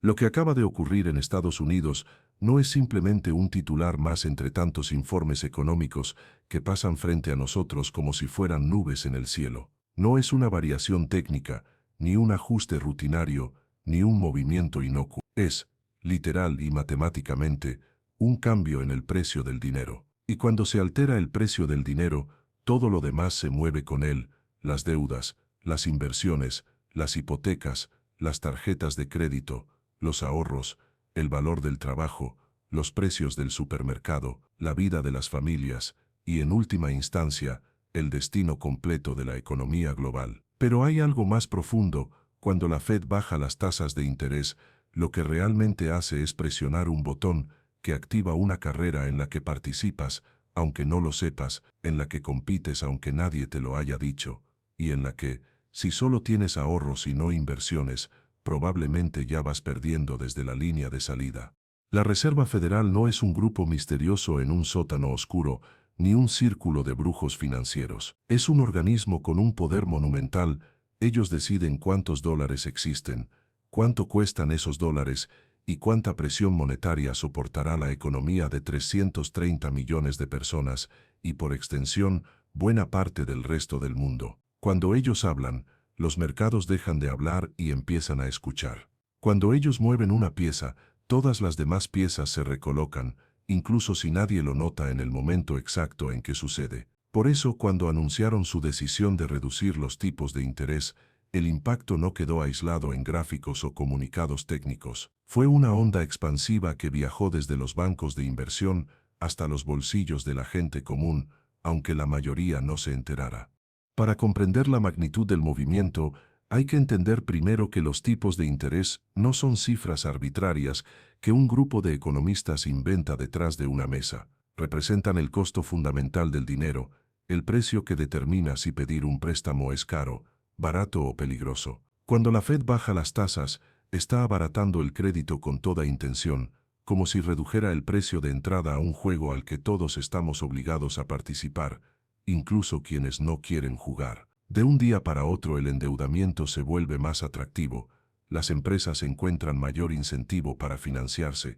Lo que acaba de ocurrir en Estados Unidos no es simplemente un titular más entre tantos informes económicos que pasan frente a nosotros como si fueran nubes en el cielo. No es una variación técnica, ni un ajuste rutinario, ni un movimiento inocuo. Es, literal y matemáticamente, un cambio en el precio del dinero. Y cuando se altera el precio del dinero, todo lo demás se mueve con él: las deudas, las inversiones, las hipotecas, las tarjetas de crédito, los ahorros, el valor del trabajo, los precios del supermercado, la vida de las familias y, en última instancia, el destino completo de la economía global. Pero hay algo más profundo. Cuando la Fed baja las tasas de interés, lo que realmente hace es presionar un botón que activa una carrera en la que participas, aunque no lo sepas, en la que compites aunque nadie te lo haya dicho, y en la que, si solo tienes ahorros y no inversiones, probablemente ya vas perdiendo desde la línea de salida. La Reserva Federal no es un grupo misterioso en un sótano oscuro, ni un círculo de brujos financieros. Es un organismo con un poder monumental. Ellos deciden cuántos dólares existen, cuánto cuestan esos dólares y cuánta presión monetaria soportará la economía de 330 millones de personas y, por extensión, buena parte del resto del mundo. Cuando ellos hablan, los mercados dejan de hablar y empiezan a escuchar. Cuando ellos mueven una pieza, todas las demás piezas se recolocan, incluso si nadie lo nota en el momento exacto en que sucede. Por eso, cuando anunciaron su decisión de reducir los tipos de interés, el impacto no quedó aislado en gráficos o comunicados técnicos. Fue una onda expansiva que viajó desde los bancos de inversión hasta los bolsillos de la gente común, aunque la mayoría no se enterara. Para comprender la magnitud del movimiento, hay que entender primero que los tipos de interés no son cifras arbitrarias que un grupo de economistas inventa detrás de una mesa. Representan el costo fundamental del dinero, el precio que determina si pedir un préstamo es caro, barato o peligroso. Cuando la Fed baja las tasas, está abaratando el crédito con toda intención, como si redujera el precio de entrada a un juego al que todos estamos obligados a participar, incluso quienes no quieren jugar. De un día para otro el endeudamiento se vuelve más atractivo, las empresas encuentran mayor incentivo para financiarse,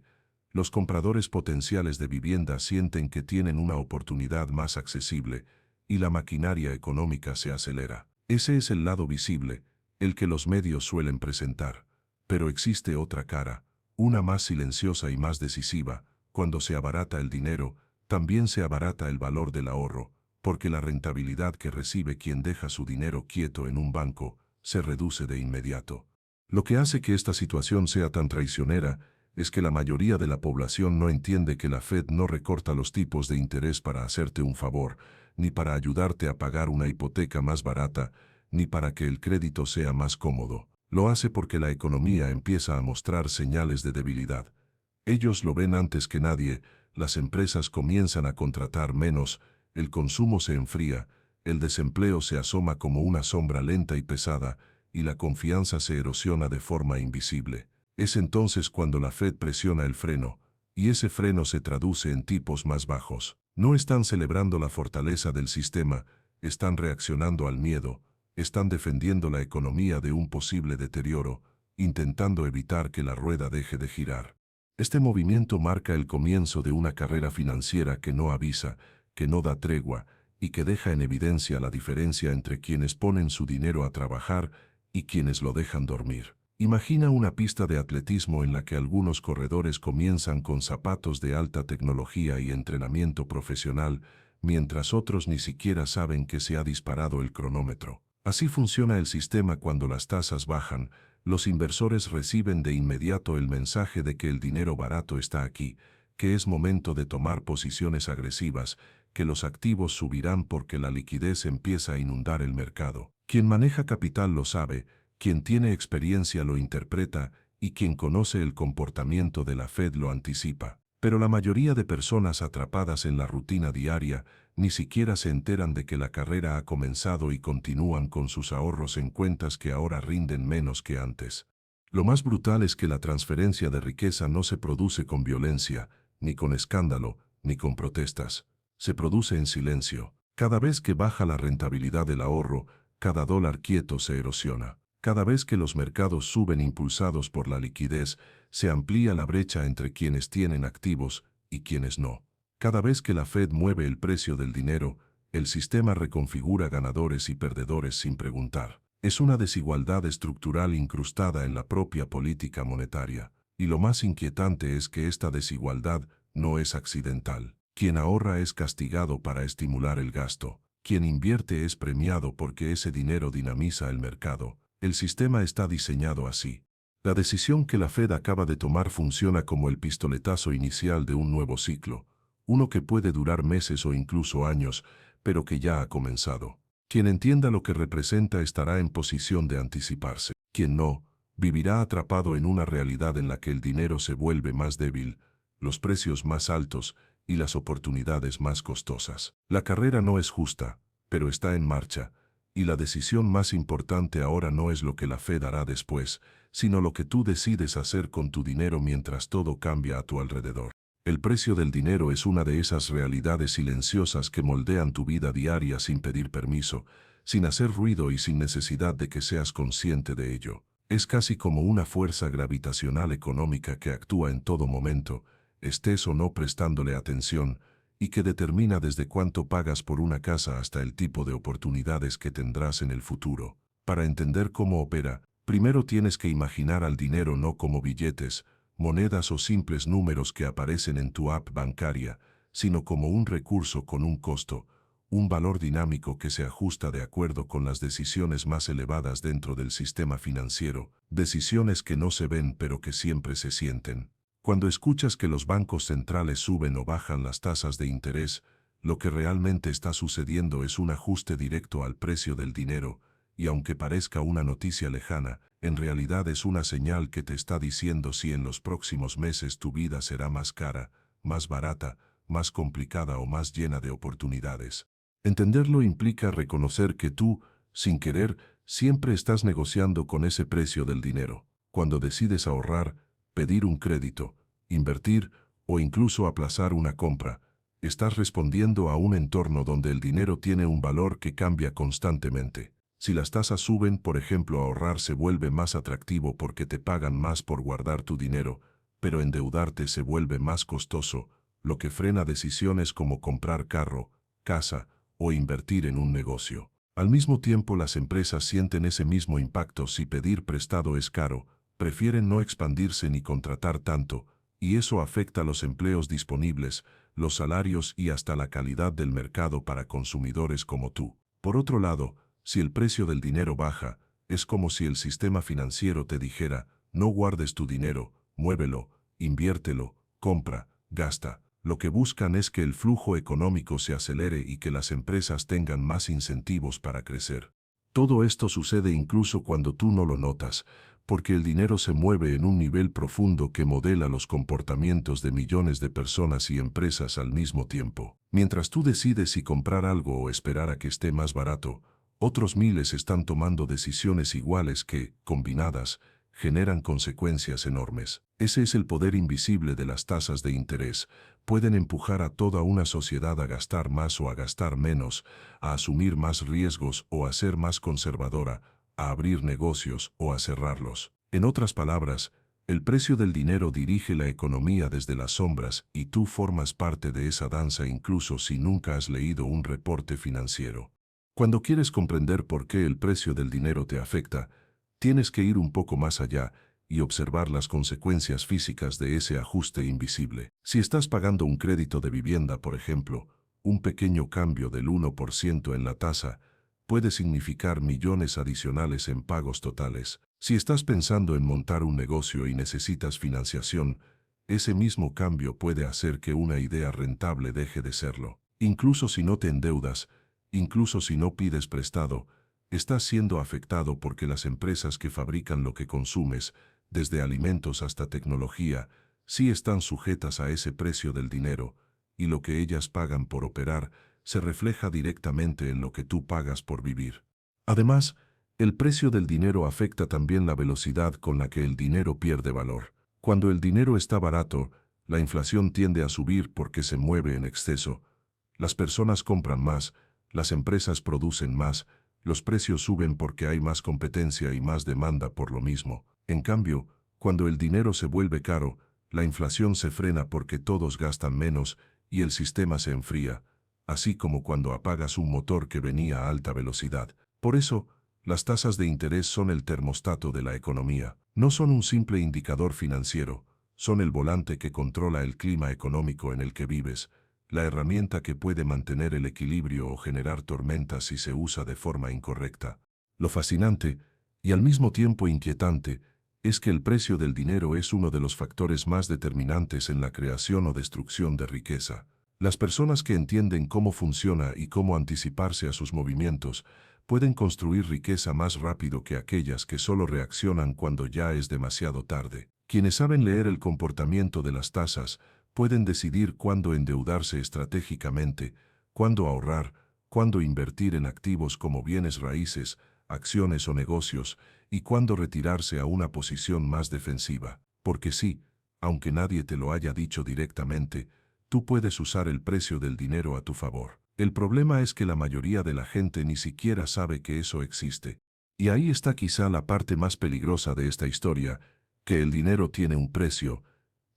los compradores potenciales de vivienda sienten que tienen una oportunidad más accesible y la maquinaria económica se acelera. Ese es el lado visible, el que los medios suelen presentar. Pero existe otra cara, una más silenciosa y más decisiva. Cuando se abarata el dinero, también se abarata el valor del ahorro, porque la rentabilidad que recibe quien deja su dinero quieto en un banco se reduce de inmediato. Lo que hace que esta situación sea tan traicionera es que la mayoría de la población no entiende que la Fed no recorta los tipos de interés para hacerte un favor, ni para ayudarte a pagar una hipoteca más barata, ni para que el crédito sea más cómodo. Lo hace porque la economía empieza a mostrar señales de debilidad. Ellos lo ven antes que nadie, las empresas comienzan a contratar menos, el consumo se enfría, el desempleo se asoma como una sombra lenta y pesada, y la confianza se erosiona de forma invisible. Es entonces cuando la Fed presiona el freno, y ese freno se traduce en tipos más bajos. No están celebrando la fortaleza del sistema, están reaccionando al miedo, están defendiendo la economía de un posible deterioro, intentando evitar que la rueda deje de girar. Este movimiento marca el comienzo de una carrera financiera que no avisa, que no da tregua y que deja en evidencia la diferencia entre quienes ponen su dinero a trabajar y quienes lo dejan dormir. Imagina una pista de atletismo en la que algunos corredores comienzan con zapatos de alta tecnología y entrenamiento profesional, mientras otros ni siquiera saben que se ha disparado el cronómetro. Así funciona el sistema cuando las tasas bajan. Los inversores reciben de inmediato el mensaje de que el dinero barato está aquí, que es momento de tomar posiciones agresivas, que los activos subirán porque la liquidez empieza a inundar el mercado. Quien maneja capital lo sabe, quien tiene experiencia lo interpreta y quien conoce el comportamiento de la Fed lo anticipa. Pero la mayoría de personas atrapadas en la rutina diaria ni siquiera se enteran de que la carrera ha comenzado y continúan con sus ahorros en cuentas que ahora rinden menos que antes. Lo más brutal es que la transferencia de riqueza no se produce con violencia, ni con escándalo, ni con protestas. Se produce en silencio. Cada vez que baja la rentabilidad del ahorro, cada dólar quieto se erosiona. Cada vez que los mercados suben impulsados por la liquidez, se amplía la brecha entre quienes tienen activos y quienes no. Cada vez que la Fed mueve el precio del dinero, el sistema reconfigura ganadores y perdedores sin preguntar. Es una desigualdad estructural incrustada en la propia política monetaria. Y lo más inquietante es que esta desigualdad no es accidental. Quien ahorra es castigado para estimular el gasto. Quien invierte es premiado porque ese dinero dinamiza el mercado. El sistema está diseñado así. La decisión que la Fed acaba de tomar funciona como el pistoletazo inicial de un nuevo ciclo, uno que puede durar meses o incluso años, pero que ya ha comenzado. Quien entienda lo que representa estará en posición de anticiparse. Quien no, vivirá atrapado en una realidad en la que el dinero se vuelve más débil, los precios más altos y las oportunidades más costosas. La carrera no es justa, pero está en marcha. Y la decisión más importante ahora no es lo que la Fed hará después, sino lo que tú decides hacer con tu dinero mientras todo cambia a tu alrededor. El precio del dinero es una de esas realidades silenciosas que moldean tu vida diaria sin pedir permiso, sin hacer ruido y sin necesidad de que seas consciente de ello. Es casi como una fuerza gravitacional económica que actúa en todo momento, estés o no prestándole atención, y que determina desde cuánto pagas por una casa hasta el tipo de oportunidades que tendrás en el futuro. Para entender cómo opera, primero tienes que imaginar al dinero no como billetes, monedas o simples números que aparecen en tu app bancaria, sino como un recurso con un costo, un valor dinámico que se ajusta de acuerdo con las decisiones más elevadas dentro del sistema financiero, decisiones que no se ven pero que siempre se sienten. Cuando escuchas que los bancos centrales suben o bajan las tasas de interés, lo que realmente está sucediendo es un ajuste directo al precio del dinero, y aunque parezca una noticia lejana, en realidad es una señal que te está diciendo si en los próximos meses tu vida será más cara, más barata, más complicada o más llena de oportunidades. Entenderlo implica reconocer que tú, sin querer, siempre estás negociando con ese precio del dinero. Cuando decides ahorrar, pedir un crédito, invertir o incluso aplazar una compra, estás respondiendo a un entorno donde el dinero tiene un valor que cambia constantemente. Si las tasas suben, por ejemplo, ahorrar se vuelve más atractivo porque te pagan más por guardar tu dinero, pero endeudarte se vuelve más costoso, lo que frena decisiones como comprar carro, casa o invertir en un negocio. Al mismo tiempo, las empresas sienten ese mismo impacto. Si pedir prestado es caro, prefieren no expandirse ni contratar tanto, y eso afecta los empleos disponibles, los salarios y hasta la calidad del mercado para consumidores como tú. Por otro lado, si el precio del dinero baja, es como si el sistema financiero te dijera, no guardes tu dinero, muévelo, inviértelo, compra, gasta. Lo que buscan es que el flujo económico se acelere y que las empresas tengan más incentivos para crecer. Todo esto sucede incluso cuando tú no lo notas, porque el dinero se mueve en un nivel profundo que modela los comportamientos de millones de personas y empresas al mismo tiempo. Mientras tú decides si comprar algo o esperar a que esté más barato, otros miles están tomando decisiones iguales que, combinadas, generan consecuencias enormes. Ese es el poder invisible de las tasas de interés. Pueden empujar a toda una sociedad a gastar más o a gastar menos, a asumir más riesgos o a ser más conservadora, a abrir negocios o a cerrarlos. En otras palabras, el precio del dinero dirige la economía desde las sombras y tú formas parte de esa danza incluso si nunca has leído un reporte financiero. Cuando quieres comprender por qué el precio del dinero te afecta, tienes que ir un poco más allá y observar las consecuencias físicas de ese ajuste invisible. Si estás pagando un crédito de vivienda, por ejemplo, un pequeño cambio del 1% en la tasa puede significar millones adicionales en pagos totales. Si estás pensando en montar un negocio y necesitas financiación, ese mismo cambio puede hacer que una idea rentable deje de serlo. Incluso si no te endeudas, incluso si no pides prestado, estás siendo afectado porque las empresas que fabrican lo que consumes, desde alimentos hasta tecnología, sí están sujetas a ese precio del dinero, y lo que ellas pagan por operar se refleja directamente en lo que tú pagas por vivir. Además, el precio del dinero afecta también la velocidad con la que el dinero pierde valor. Cuando el dinero está barato, la inflación tiende a subir porque se mueve en exceso. Las personas compran más, las empresas producen más, Los precios suben porque hay más competencia y más demanda por lo mismo. En cambio, cuando el dinero se vuelve caro, la inflación se frena porque todos gastan menos y el sistema se enfría, así como cuando apagas un motor que venía a alta velocidad. Por eso, las tasas de interés son el termostato de la economía. No son un simple indicador financiero, son el volante que controla el clima económico en el que vives, la herramienta que puede mantener el equilibrio o generar tormentas si se usa de forma incorrecta. Lo fascinante, y al mismo tiempo inquietante, es que el precio del dinero es uno de los factores más determinantes en la creación o destrucción de riqueza. Las personas que entienden cómo funciona y cómo anticiparse a sus movimientos pueden construir riqueza más rápido que aquellas que solo reaccionan cuando ya es demasiado tarde. Quienes saben leer el comportamiento de las tasas pueden decidir cuándo endeudarse estratégicamente, cuándo ahorrar, cuándo invertir en activos como bienes raíces, acciones o negocios, y cuándo retirarse a una posición más defensiva. Porque sí, aunque nadie te lo haya dicho directamente, tú puedes usar el precio del dinero a tu favor. El problema es que la mayoría de la gente ni siquiera sabe que eso existe. Y ahí está quizá la parte más peligrosa de esta historia, que el dinero tiene un precio,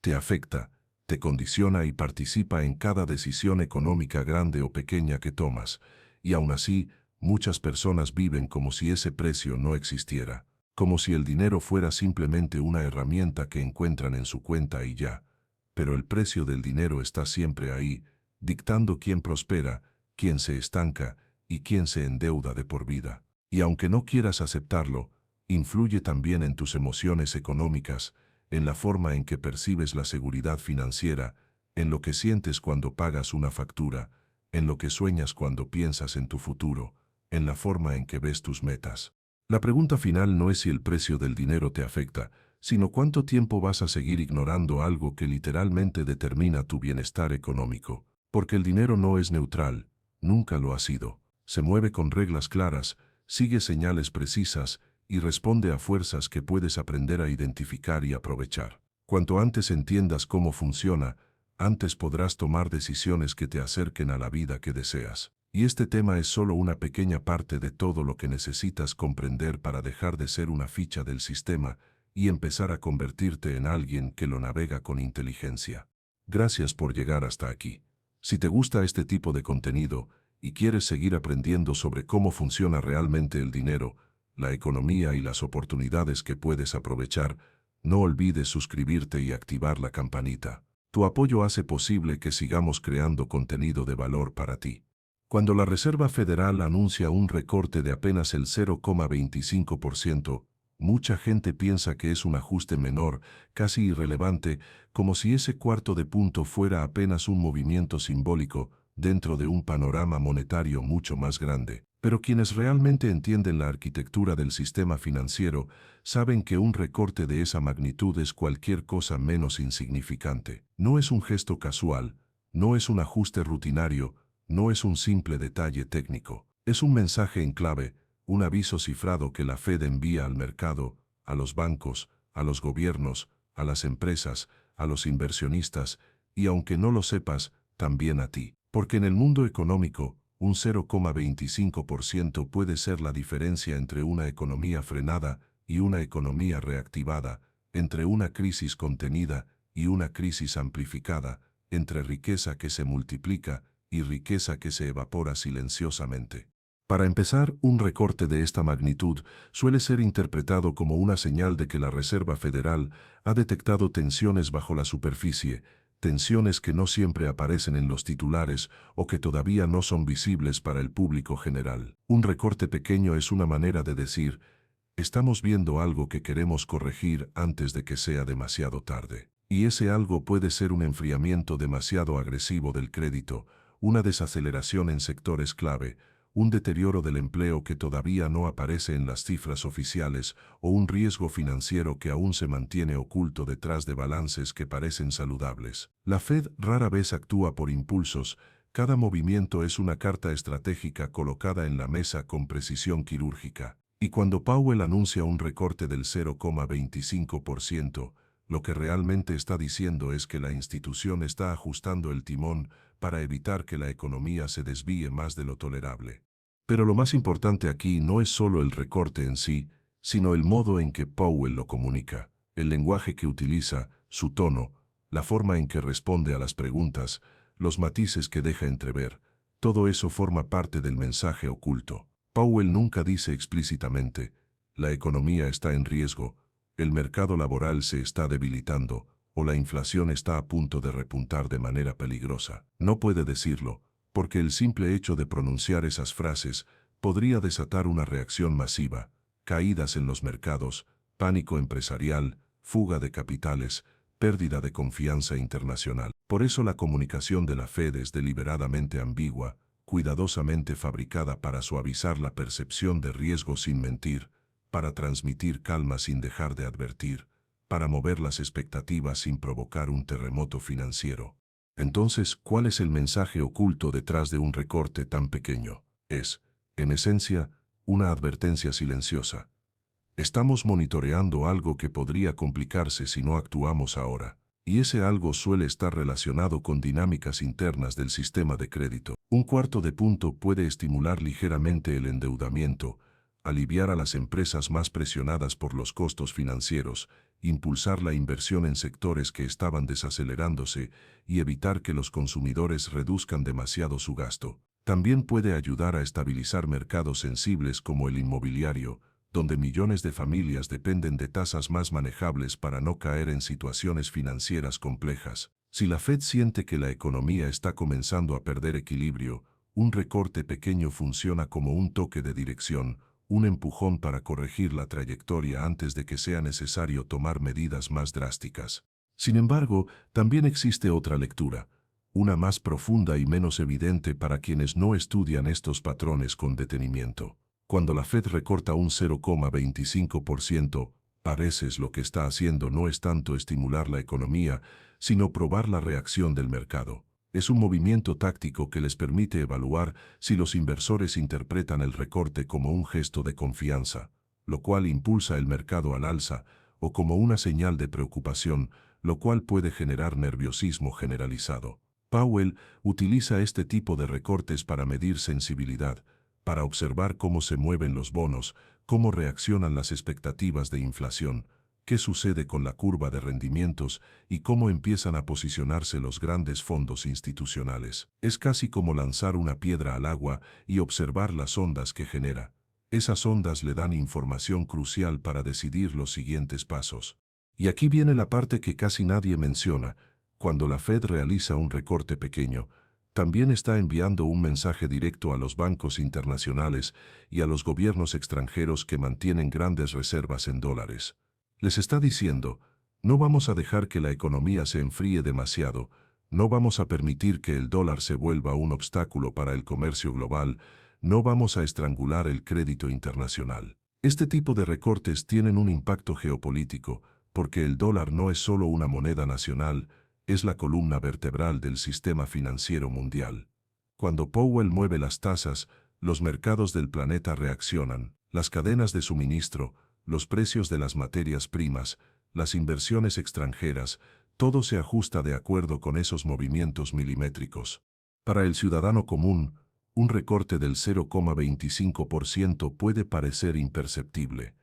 te afecta, te condiciona y participa en cada decisión económica grande o pequeña que tomas, y aún así, muchas personas viven como si ese precio no existiera, como si el dinero fuera simplemente una herramienta que encuentran en su cuenta y ya. Pero el precio del dinero está siempre ahí, dictando quién prospera, quién se estanca y quién se endeuda de por vida. Y aunque no quieras aceptarlo, influye también en tus emociones económicas, en la forma en que percibes la seguridad financiera, en lo que sientes cuando pagas una factura, en lo que sueñas cuando piensas en tu futuro, en la forma en que ves tus metas. La pregunta final no es si el precio del dinero te afecta, sino cuánto tiempo vas a seguir ignorando algo que literalmente determina tu bienestar económico. Porque el dinero no es neutral, nunca lo ha sido. Se mueve con reglas claras, sigue señales precisas y responde a fuerzas que puedes aprender a identificar y aprovechar. Cuanto antes entiendas cómo funciona, antes podrás tomar decisiones que te acerquen a la vida que deseas. Y este tema es solo una pequeña parte de todo lo que necesitas comprender para dejar de ser una ficha del sistema y empezar a convertirte en alguien que lo navega con inteligencia. Gracias por llegar hasta aquí. Si te gusta este tipo de contenido y quieres seguir aprendiendo sobre cómo funciona realmente el dinero, la economía y las oportunidades que puedes aprovechar, no olvides suscribirte y activar la campanita. Tu apoyo hace posible que sigamos creando contenido de valor para ti. Cuando la Reserva Federal anuncia un recorte de apenas el 0,25%, mucha gente piensa que es un ajuste menor, casi irrelevante, como si ese cuarto de punto fuera apenas un movimiento simbólico dentro de un panorama monetario mucho más grande. Pero quienes realmente entienden la arquitectura del sistema financiero saben que un recorte de esa magnitud es cualquier cosa menos insignificante. No es un gesto casual, no es un ajuste rutinario, no es un simple detalle técnico. Es un mensaje en clave, un aviso cifrado que la Fed envía al mercado, a los bancos, a los gobiernos, a las empresas, a los inversionistas y, aunque no lo sepas, también a ti. Porque en el mundo económico, un 0,25% puede ser la diferencia entre una economía frenada y una economía reactivada, entre una crisis contenida y una crisis amplificada, entre riqueza que se multiplica y riqueza que se evapora silenciosamente. Para empezar, un recorte de esta magnitud suele ser interpretado como una señal de que la Reserva Federal ha detectado tensiones bajo la superficie, tensiones que no siempre aparecen en los titulares o que todavía no son visibles para el público general. Un recorte pequeño es una manera de decir, estamos viendo algo que queremos corregir antes de que sea demasiado tarde. Y ese algo puede ser un enfriamiento demasiado agresivo del crédito, una desaceleración en sectores clave, un deterioro del empleo que todavía no aparece en las cifras oficiales o un riesgo financiero que aún se mantiene oculto detrás de balances que parecen saludables. La Fed rara vez actúa por impulsos, cada movimiento es una carta estratégica colocada en la mesa con precisión quirúrgica. Y cuando Powell anuncia un recorte del 0,25%, lo que realmente está diciendo es que la institución está ajustando el timón para evitar que la economía se desvíe más de lo tolerable. Pero lo más importante aquí no es solo el recorte en sí, sino el modo en que Powell lo comunica, el lenguaje que utiliza, su tono, la forma en que responde a las preguntas, los matices que deja entrever. Todo eso forma parte del mensaje oculto. Powell nunca dice explícitamente, la economía está en riesgo, el mercado laboral se está debilitando, o la inflación está a punto de repuntar de manera peligrosa. No puede decirlo, porque el simple hecho de pronunciar esas frases podría desatar una reacción masiva, caídas en los mercados, pánico empresarial, fuga de capitales, pérdida de confianza internacional. Por eso la comunicación de la Fed es deliberadamente ambigua, cuidadosamente fabricada para suavizar la percepción de riesgo sin mentir, para transmitir calma sin dejar de advertir, para mover las expectativas sin provocar un terremoto financiero. Entonces, ¿cuál es el mensaje oculto detrás de un recorte tan pequeño? Es, en esencia, una advertencia silenciosa. Estamos monitoreando algo que podría complicarse si no actuamos ahora, y ese algo suele estar relacionado con dinámicas internas del sistema de crédito. Un cuarto de punto puede estimular ligeramente el endeudamiento, aliviar a las empresas más presionadas por los costos financieros, impulsar la inversión en sectores que estaban desacelerándose y evitar que los consumidores reduzcan demasiado su gasto. También puede ayudar a estabilizar mercados sensibles como el inmobiliario, donde millones de familias dependen de tasas más manejables para no caer en situaciones financieras complejas. Si la Fed siente que la economía está comenzando a perder equilibrio, un recorte pequeño funciona como un toque de dirección, un empujón para corregir la trayectoria antes de que sea necesario tomar medidas más drásticas. Sin embargo, también existe otra lectura, una más profunda y menos evidente para quienes no estudian estos patrones con detenimiento. Cuando la Fed recorta un 0,25%, pareces lo que está haciendo no es tanto estimular la economía, sino probar la reacción del mercado. Es un movimiento táctico que les permite evaluar si los inversores interpretan el recorte como un gesto de confianza, lo cual impulsa el mercado al alza, o como una señal de preocupación, lo cual puede generar nerviosismo generalizado. Powell utiliza este tipo de recortes para medir sensibilidad, para observar cómo se mueven los bonos, cómo reaccionan las expectativas de inflación, qué sucede con la curva de rendimientos y cómo empiezan a posicionarse los grandes fondos institucionales. Es casi como lanzar una piedra al agua y observar las ondas que genera. Esas ondas le dan información crucial para decidir los siguientes pasos. Y aquí viene la parte que casi nadie menciona. Cuando la Fed realiza un recorte pequeño, también está enviando un mensaje directo a los bancos internacionales y a los gobiernos extranjeros que mantienen grandes reservas en dólares. Les está diciendo, no vamos a dejar que la economía se enfríe demasiado, no vamos a permitir que el dólar se vuelva un obstáculo para el comercio global, no vamos a estrangular el crédito internacional. Este tipo de recortes tienen un impacto geopolítico, porque el dólar no es solo una moneda nacional, es la columna vertebral del sistema financiero mundial. Cuando Powell mueve las tasas, los mercados del planeta reaccionan, las cadenas de suministro, los precios de las materias primas, las inversiones extranjeras, todo se ajusta de acuerdo con esos movimientos milimétricos. Para el ciudadano común, un recorte del 0,25% puede parecer imperceptible,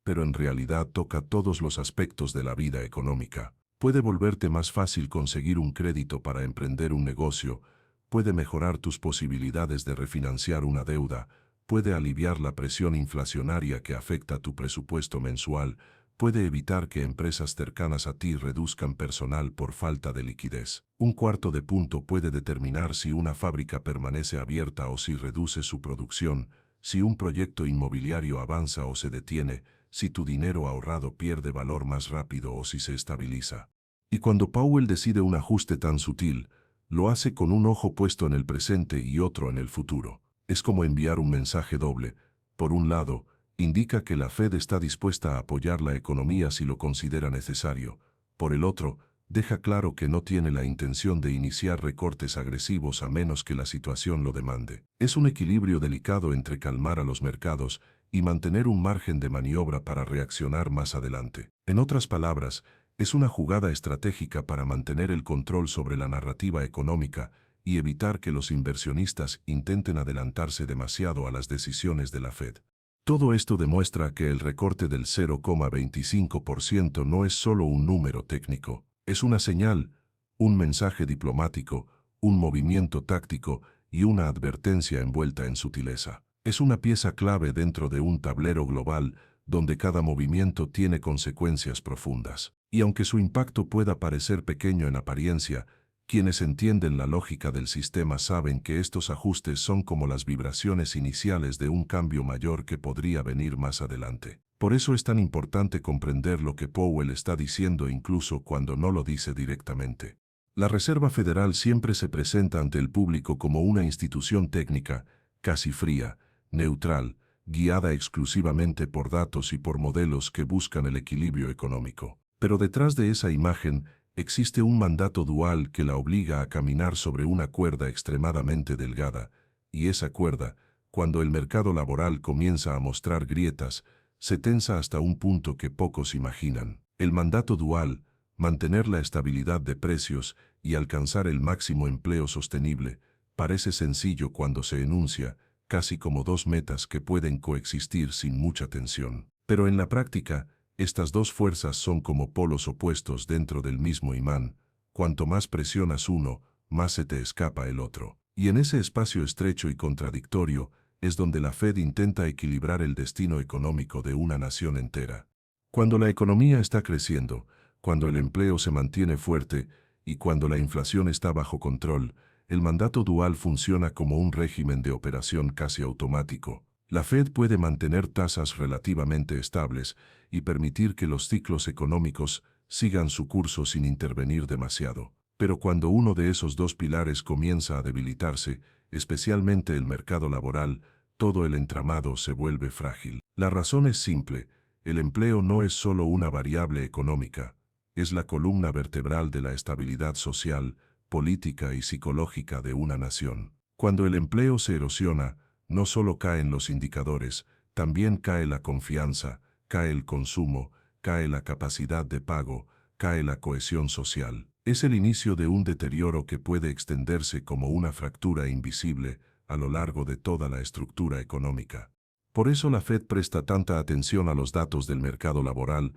pero en realidad toca todos los aspectos de la vida económica. Puede volverte más fácil conseguir un crédito para emprender un negocio, puede mejorar tus posibilidades de refinanciar una deuda, puede aliviar la presión inflacionaria que afecta tu presupuesto mensual, puede evitar que empresas cercanas a ti reduzcan personal por falta de liquidez. Un cuarto de punto puede determinar si una fábrica permanece abierta o si reduce su producción, si un proyecto inmobiliario avanza o se detiene, si tu dinero ahorrado pierde valor más rápido o si se estabiliza. Y cuando Powell decide un ajuste tan sutil, lo hace con un ojo puesto en el presente y otro en el futuro. Es como enviar un mensaje doble. Por un lado, indica que la Fed está dispuesta a apoyar la economía si lo considera necesario. Por el otro, deja claro que no tiene la intención de iniciar recortes agresivos a menos que la situación lo demande. Es un equilibrio delicado entre calmar a los mercados y mantener un margen de maniobra para reaccionar más adelante. En otras palabras, es una jugada estratégica para mantener el control sobre la narrativa económica y evitar que los inversionistas intenten adelantarse demasiado a las decisiones de la Fed. Todo esto demuestra que el recorte del 0,25% no es solo un número técnico, es una señal, un mensaje diplomático, un movimiento táctico y una advertencia envuelta en sutileza. Es una pieza clave dentro de un tablero global donde cada movimiento tiene consecuencias profundas. Y aunque su impacto pueda parecer pequeño en apariencia, quienes entienden la lógica del sistema saben que estos ajustes son como las vibraciones iniciales de un cambio mayor que podría venir más adelante. Por eso es tan importante comprender lo que Powell está diciendo incluso cuando no lo dice directamente. La Reserva Federal siempre se presenta ante el público como una institución técnica, casi fría, neutral, guiada exclusivamente por datos y por modelos que buscan el equilibrio económico. Pero detrás de esa imagen existe un mandato dual que la obliga a caminar sobre una cuerda extremadamente delgada, y esa cuerda, cuando el mercado laboral comienza a mostrar grietas, se tensa hasta un punto que pocos imaginan. El mandato dual, mantener la estabilidad de precios y alcanzar el máximo empleo sostenible, parece sencillo cuando se enuncia, casi como dos metas que pueden coexistir sin mucha tensión. Pero en la práctica, estas dos fuerzas son como polos opuestos dentro del mismo imán. Cuanto más presionas uno, más se te escapa el otro. Y en ese espacio estrecho y contradictorio es donde la Fed intenta equilibrar el destino económico de una nación entera. Cuando la economía está creciendo, cuando el empleo se mantiene fuerte y cuando la inflación está bajo control, el mandato dual funciona como un régimen de operación casi automático. La Fed puede mantener tasas relativamente estables y permitir que los ciclos económicos sigan su curso sin intervenir demasiado. Pero cuando uno de esos dos pilares comienza a debilitarse, especialmente el mercado laboral, todo el entramado se vuelve frágil. La razón es simple: el empleo no es solo una variable económica, es la columna vertebral de la estabilidad social, política y psicológica de una nación. Cuando el empleo se erosiona, no solo caen los indicadores, también cae la confianza, cae el consumo, cae la capacidad de pago, cae la cohesión social. Es el inicio de un deterioro que puede extenderse como una fractura invisible a lo largo de toda la estructura económica. Por eso la Fed presta tanta atención a los datos del mercado laboral,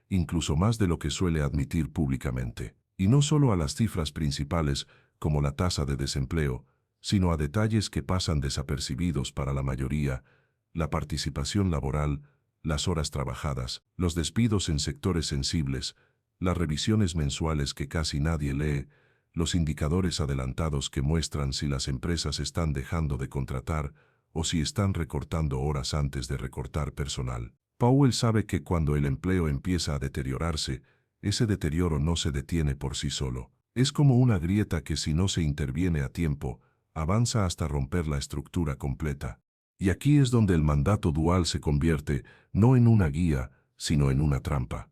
incluso más de lo que suele admitir públicamente. Y no solo a las cifras principales, como la tasa de desempleo, sino a detalles que pasan desapercibidos para la mayoría: la participación laboral, las horas trabajadas, los despidos en sectores sensibles, las revisiones mensuales que casi nadie lee, los indicadores adelantados que muestran si las empresas están dejando de contratar o si están recortando horas antes de recortar personal. Powell sabe que cuando el empleo empieza a deteriorarse, ese deterioro no se detiene por sí solo. Es como una grieta que, si no se interviene a tiempo, avanza hasta romper la estructura completa. Y aquí es donde el mandato dual se convierte no en una guía, sino en una trampa.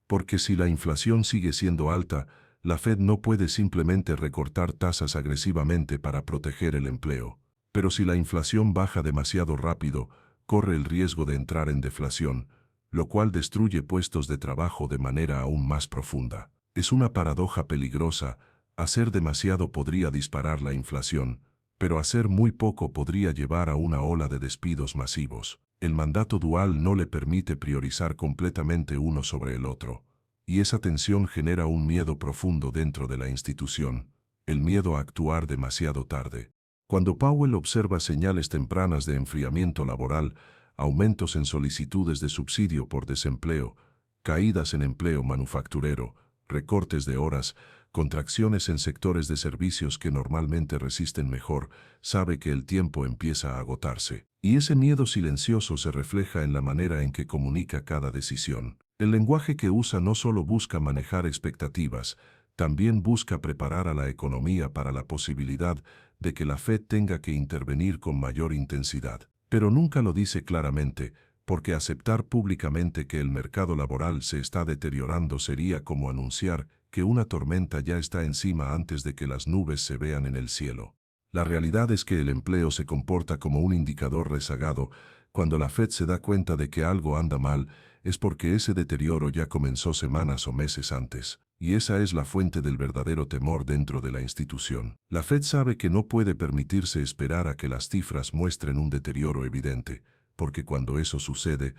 Porque si la inflación sigue siendo alta, la Fed no puede simplemente recortar tasas agresivamente para proteger el empleo. Pero si la inflación baja demasiado rápido, corre el riesgo de entrar en deflación, lo cual destruye puestos de trabajo de manera aún más profunda. Es una paradoja peligrosa: hacer demasiado podría disparar la inflación, pero hacer muy poco podría llevar a una ola de despidos masivos. El mandato dual no le permite priorizar completamente uno sobre el otro, y esa tensión genera un miedo profundo dentro de la institución, el miedo a actuar demasiado tarde. Cuando Powell observa señales tempranas de enfriamiento laboral, aumentos en solicitudes de subsidio por desempleo, caídas en empleo manufacturero, recortes de horas, contracciones en sectores de servicios que normalmente resisten mejor, sabe que el tiempo empieza a agotarse. Y ese miedo silencioso se refleja en la manera en que comunica cada decisión. El lenguaje que usa no solo busca manejar expectativas, también busca preparar a la economía para la posibilidad de que la Fed tenga que intervenir con mayor intensidad. Pero nunca lo dice claramente, porque aceptar públicamente que el mercado laboral se está deteriorando sería como anunciar que una tormenta ya está encima antes de que las nubes se vean en el cielo. La realidad es que el empleo se comporta como un indicador rezagado. Cuando la Fed se da cuenta de que algo anda mal, es porque ese deterioro ya comenzó semanas o meses antes. Y esa es la fuente del verdadero temor dentro de la institución. La Fed sabe que no puede permitirse esperar a que las cifras muestren un deterioro evidente, porque cuando eso sucede,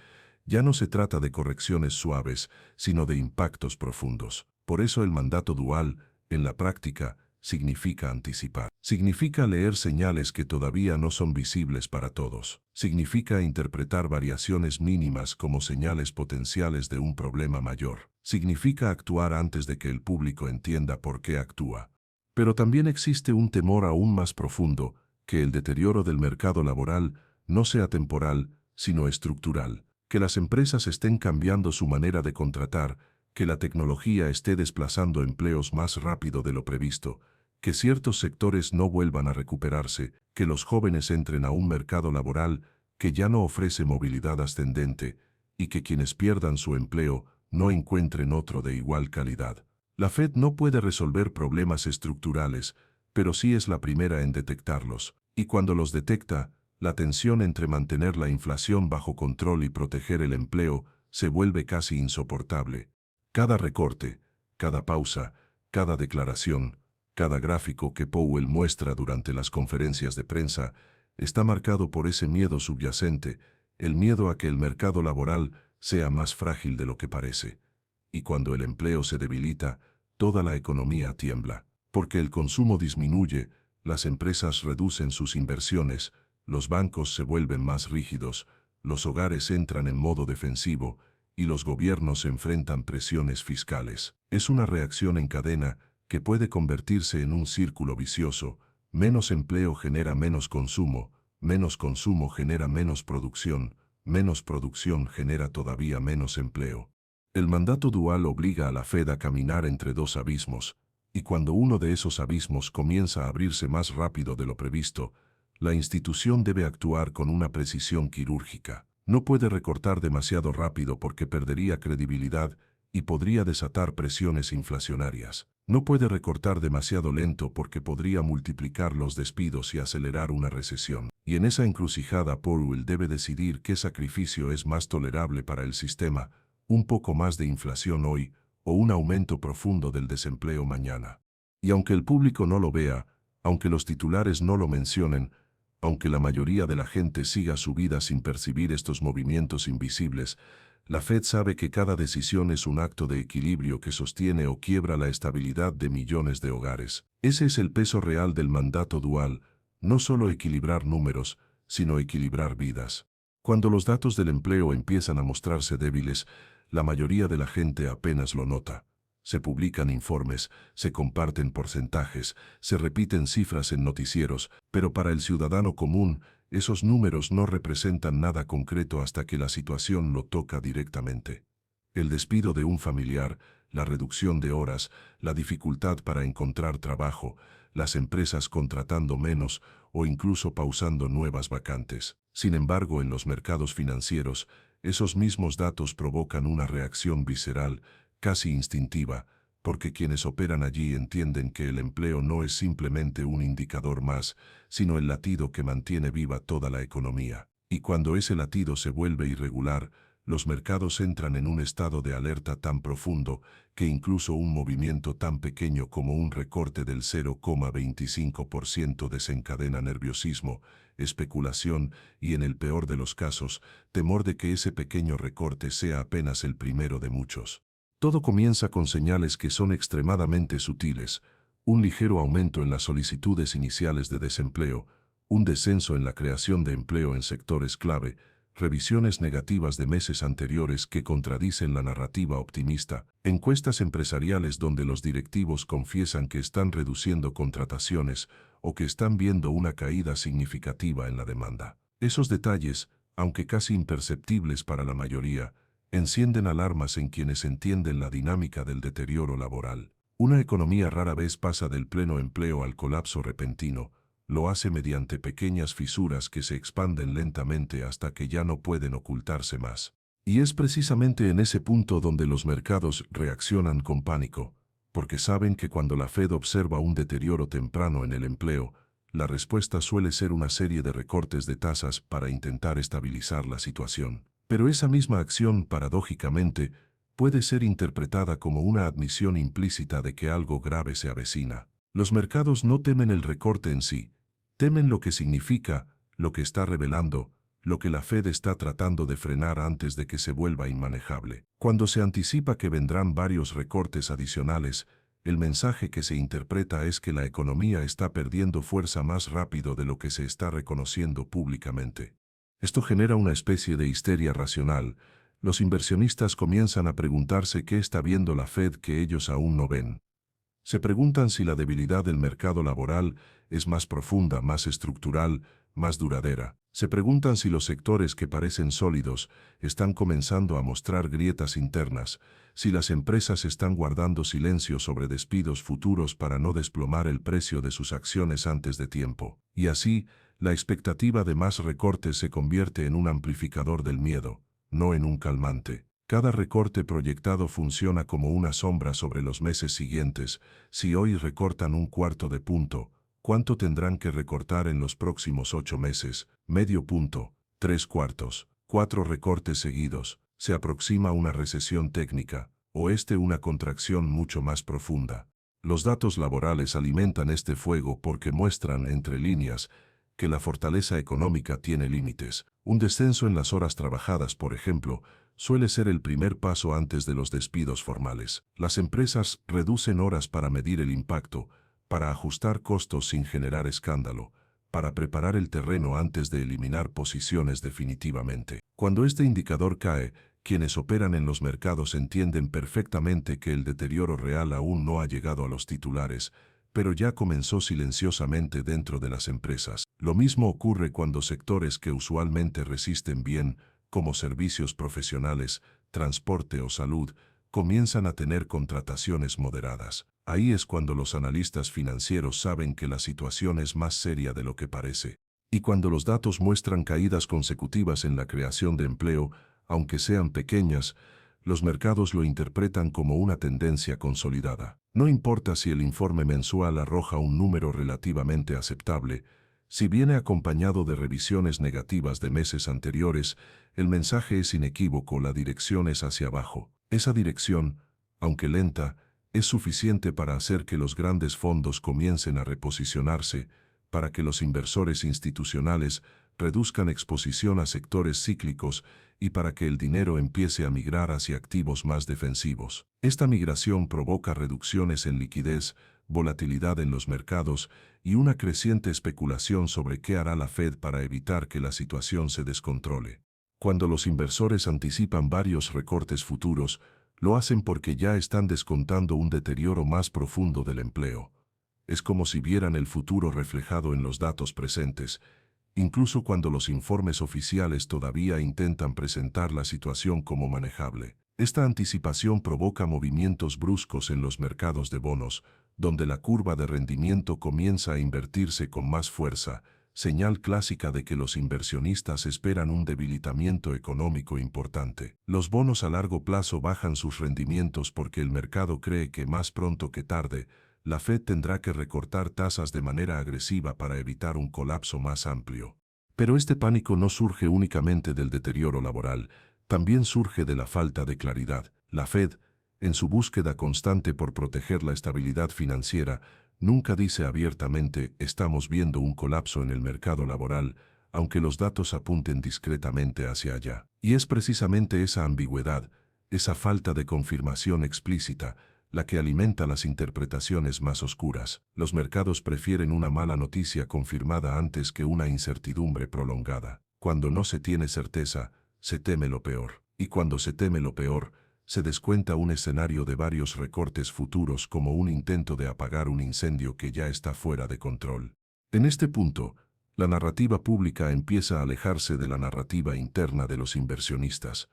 ya no se trata de correcciones suaves, sino de impactos profundos. Por eso el mandato dual, en la práctica, significa anticipar. Significa leer señales que todavía no son visibles para todos. Significa interpretar variaciones mínimas como señales potenciales de un problema mayor. Significa actuar antes de que el público entienda por qué actúa. Pero también existe un temor aún más profundo, que el deterioro del mercado laboral no sea temporal, sino estructural. Que las empresas estén cambiando su manera de contratar, que la tecnología esté desplazando empleos más rápido de lo previsto, que ciertos sectores no vuelvan a recuperarse, que los jóvenes entren a un mercado laboral que ya no ofrece movilidad ascendente y que quienes pierdan su empleo no encuentren otro de igual calidad. La Fed no puede resolver problemas estructurales, pero sí es la primera en detectarlos, y cuando los detecta, la tensión entre mantener la inflación bajo control y proteger el empleo se vuelve casi insoportable. Cada recorte, cada pausa, cada declaración, cada gráfico que Powell muestra durante las conferencias de prensa está marcado por ese miedo subyacente, el miedo a que el mercado laboral sea más frágil de lo que parece. Y cuando el empleo se debilita, toda la economía tiembla, porque el consumo disminuye, las empresas reducen sus inversiones, los bancos se vuelven más rígidos, los hogares entran en modo defensivo y los gobiernos enfrentan presiones fiscales. Es una reacción en cadena que puede convertirse en un círculo vicioso. Menos empleo genera menos consumo genera menos producción genera todavía menos empleo. El mandato dual obliga a la Fed a caminar entre dos abismos, y cuando uno de esos abismos comienza a abrirse más rápido de lo previsto, la institución debe actuar con una precisión quirúrgica. No puede recortar demasiado rápido porque perdería credibilidad y podría desatar presiones inflacionarias. No puede recortar demasiado lento porque podría multiplicar los despidos y acelerar una recesión. Y en esa encrucijada Powell debe decidir qué sacrificio es más tolerable para el sistema, un poco más de inflación hoy o un aumento profundo del desempleo mañana. Y aunque el público no lo vea, aunque los titulares no lo mencionen, aunque la mayoría de la gente siga su vida sin percibir estos movimientos invisibles, la Fed sabe que cada decisión es un acto de equilibrio que sostiene o quiebra la estabilidad de millones de hogares. Ese es el peso real del mandato dual, no solo equilibrar números, sino equilibrar vidas. Cuando los datos del empleo empiezan a mostrarse débiles, la mayoría de la gente apenas lo nota. Se publican informes, se comparten porcentajes, se repiten cifras en noticieros, pero para el ciudadano común, esos números no representan nada concreto hasta que la situación lo toca directamente. El despido de un familiar, la reducción de horas, la dificultad para encontrar trabajo, las empresas contratando menos o incluso pausando nuevas vacantes. Sin embargo, en los mercados financieros, esos mismos datos provocan una reacción visceral, casi instintiva, porque quienes operan allí entienden que el empleo no es simplemente un indicador más, sino el latido que mantiene viva toda la economía. Y cuando ese latido se vuelve irregular, los mercados entran en un estado de alerta tan profundo que incluso un movimiento tan pequeño como un recorte del 0,25% desencadena nerviosismo, especulación y, en el peor de los casos, temor de que ese pequeño recorte sea apenas el primero de muchos. Todo comienza con señales que son extremadamente sutiles: un ligero aumento en las solicitudes iniciales de desempleo, un descenso en la creación de empleo en sectores clave, revisiones negativas de meses anteriores que contradicen la narrativa optimista, encuestas empresariales donde los directivos confiesan que están reduciendo contrataciones o que están viendo una caída significativa en la demanda. Esos detalles, aunque casi imperceptibles para la mayoría, encienden alarmas en quienes entienden la dinámica del deterioro laboral. Una economía rara vez pasa del pleno empleo al colapso repentino. Lo hace mediante pequeñas fisuras que se expanden lentamente hasta que ya no pueden ocultarse más. Y es precisamente en ese punto donde los mercados reaccionan con pánico, porque saben que cuando la Fed observa un deterioro temprano en el empleo, la respuesta suele ser una serie de recortes de tasas para intentar estabilizar la situación. Pero esa misma acción, paradójicamente, puede ser interpretada como una admisión implícita de que algo grave se avecina. Los mercados no temen el recorte en sí, temen lo que significa, lo que está revelando, lo que la Fed está tratando de frenar antes de que se vuelva inmanejable. Cuando se anticipa que vendrán varios recortes adicionales, el mensaje que se interpreta es que la economía está perdiendo fuerza más rápido de lo que se está reconociendo públicamente. Esto genera una especie de histeria racional. Los inversionistas comienzan a preguntarse qué está viendo la Fed que ellos aún no ven. Se preguntan si la debilidad del mercado laboral es más profunda, más estructural, más duradera. Se preguntan si los sectores que parecen sólidos están comenzando a mostrar grietas internas, si las empresas están guardando silencio sobre despidos futuros para no desplomar el precio de sus acciones antes de tiempo. Y así, la expectativa de más recortes se convierte en un amplificador del miedo, no en un calmante. Cada recorte proyectado funciona como una sombra sobre los meses siguientes. Si hoy recortan un cuarto de punto, ¿cuánto tendrán que recortar en los próximos 8 meses? Medio punto, 3/4, 4 recortes seguidos. ¿Se aproxima una recesión técnica, o una contracción mucho más profunda? Los datos laborales alimentan este fuego porque muestran, entre líneas, que la fortaleza económica tiene límites. Un descenso en las horas trabajadas, por ejemplo, suele ser el primer paso antes de los despidos formales. Las empresas reducen horas para medir el impacto, para ajustar costos sin generar escándalo, para preparar el terreno antes de eliminar posiciones definitivamente. Cuando este indicador cae, quienes operan en los mercados entienden perfectamente que el deterioro real aún no ha llegado a los titulares, pero ya comenzó silenciosamente dentro de las empresas. Lo mismo ocurre cuando sectores que usualmente resisten bien, como servicios profesionales, transporte o salud, comienzan a tener contrataciones moderadas. Ahí es cuando los analistas financieros saben que la situación es más seria de lo que parece. Y cuando los datos muestran caídas consecutivas en la creación de empleo, aunque sean pequeñas, los mercados lo interpretan como una tendencia consolidada. No importa si el informe mensual arroja un número relativamente aceptable, si viene acompañado de revisiones negativas de meses anteriores, el mensaje es inequívoco, la dirección es hacia abajo. Esa dirección, aunque lenta, es suficiente para hacer que los grandes fondos comiencen a reposicionarse, para que los inversores institucionales reduzcan exposición a sectores cíclicos y para que el dinero empiece a migrar hacia activos más defensivos. Esta migración provoca reducciones en liquidez, volatilidad en los mercados y una creciente especulación sobre qué hará la Fed para evitar que la situación se descontrole. Cuando los inversores anticipan varios recortes futuros, lo hacen porque ya están descontando un deterioro más profundo del empleo. Es como si vieran el futuro reflejado en los datos presentes, incluso cuando los informes oficiales todavía intentan presentar la situación como manejable. Esta anticipación provoca movimientos bruscos en los mercados de bonos, donde la curva de rendimiento comienza a invertirse con más fuerza, señal clásica de que los inversionistas esperan un debilitamiento económico importante. Los bonos a largo plazo bajan sus rendimientos porque el mercado cree que más pronto que tarde, la Fed tendrá que recortar tasas de manera agresiva para evitar un colapso más amplio. Pero este pánico no surge únicamente del deterioro laboral, también surge de la falta de claridad. La Fed, en su búsqueda constante por proteger la estabilidad financiera, nunca dice abiertamente estamos viendo un colapso en el mercado laboral, aunque los datos apunten discretamente hacia allá. Y es precisamente esa ambigüedad, esa falta de confirmación explícita, la que alimenta las interpretaciones más oscuras. Los mercados prefieren una mala noticia confirmada antes que una incertidumbre prolongada. Cuando no se tiene certeza, se teme lo peor. Y cuando se teme lo peor, se descuenta un escenario de varios recortes futuros como un intento de apagar un incendio que ya está fuera de control. En este punto, la narrativa pública empieza a alejarse de la narrativa interna de los inversionistas.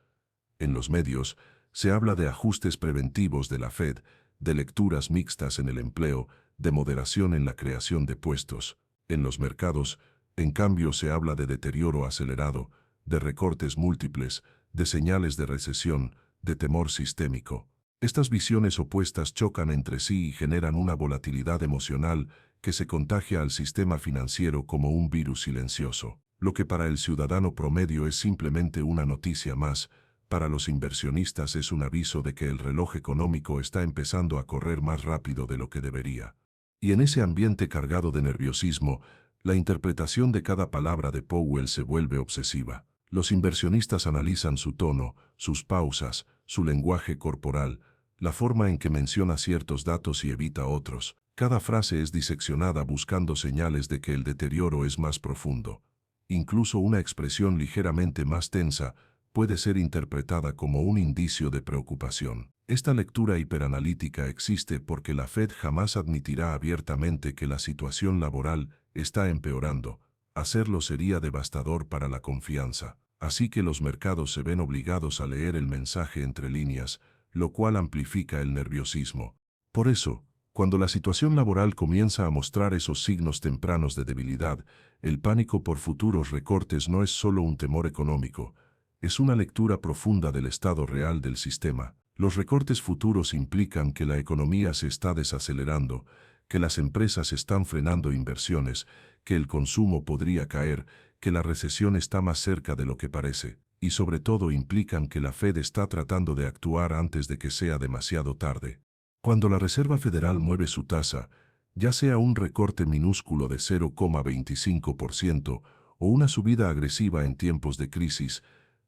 En los medios, se habla de ajustes preventivos de la Fed, de lecturas mixtas en el empleo, de moderación en la creación de puestos. En los mercados, en cambio, se habla de deterioro acelerado, de recortes múltiples, de señales de recesión, de temor sistémico. Estas visiones opuestas chocan entre sí y generan una volatilidad emocional que se contagia al sistema financiero como un virus silencioso. Lo que para el ciudadano promedio es simplemente una noticia más, Para los inversionistas es un aviso de que el reloj económico está empezando a correr más rápido de lo que debería. Y en ese ambiente cargado de nerviosismo, la interpretación de cada palabra de Powell se vuelve obsesiva. Los inversionistas analizan su tono, sus pausas, su lenguaje corporal, la forma en que menciona ciertos datos y evita otros. Cada frase es diseccionada buscando señales de que el deterioro es más profundo. Incluso una expresión ligeramente más tensa puede ser interpretada como un indicio de preocupación. Esta lectura hiperanalítica existe porque la Fed jamás admitirá abiertamente que la situación laboral está empeorando. Hacerlo sería devastador para la confianza. Así que los mercados se ven obligados a leer el mensaje entre líneas, lo cual amplifica el nerviosismo. Por eso, cuando la situación laboral comienza a mostrar esos signos tempranos de debilidad, el pánico por futuros recortes no es solo un temor económico, es una lectura profunda del estado real del sistema. Los recortes futuros implican que la economía se está desacelerando, que las empresas están frenando inversiones, que el consumo podría caer, que la recesión está más cerca de lo que parece, y sobre todo implican que la Fed está tratando de actuar antes de que sea demasiado tarde. Cuando la Reserva Federal mueve su tasa, ya sea un recorte minúsculo de 0,25% o una subida agresiva en tiempos de crisis,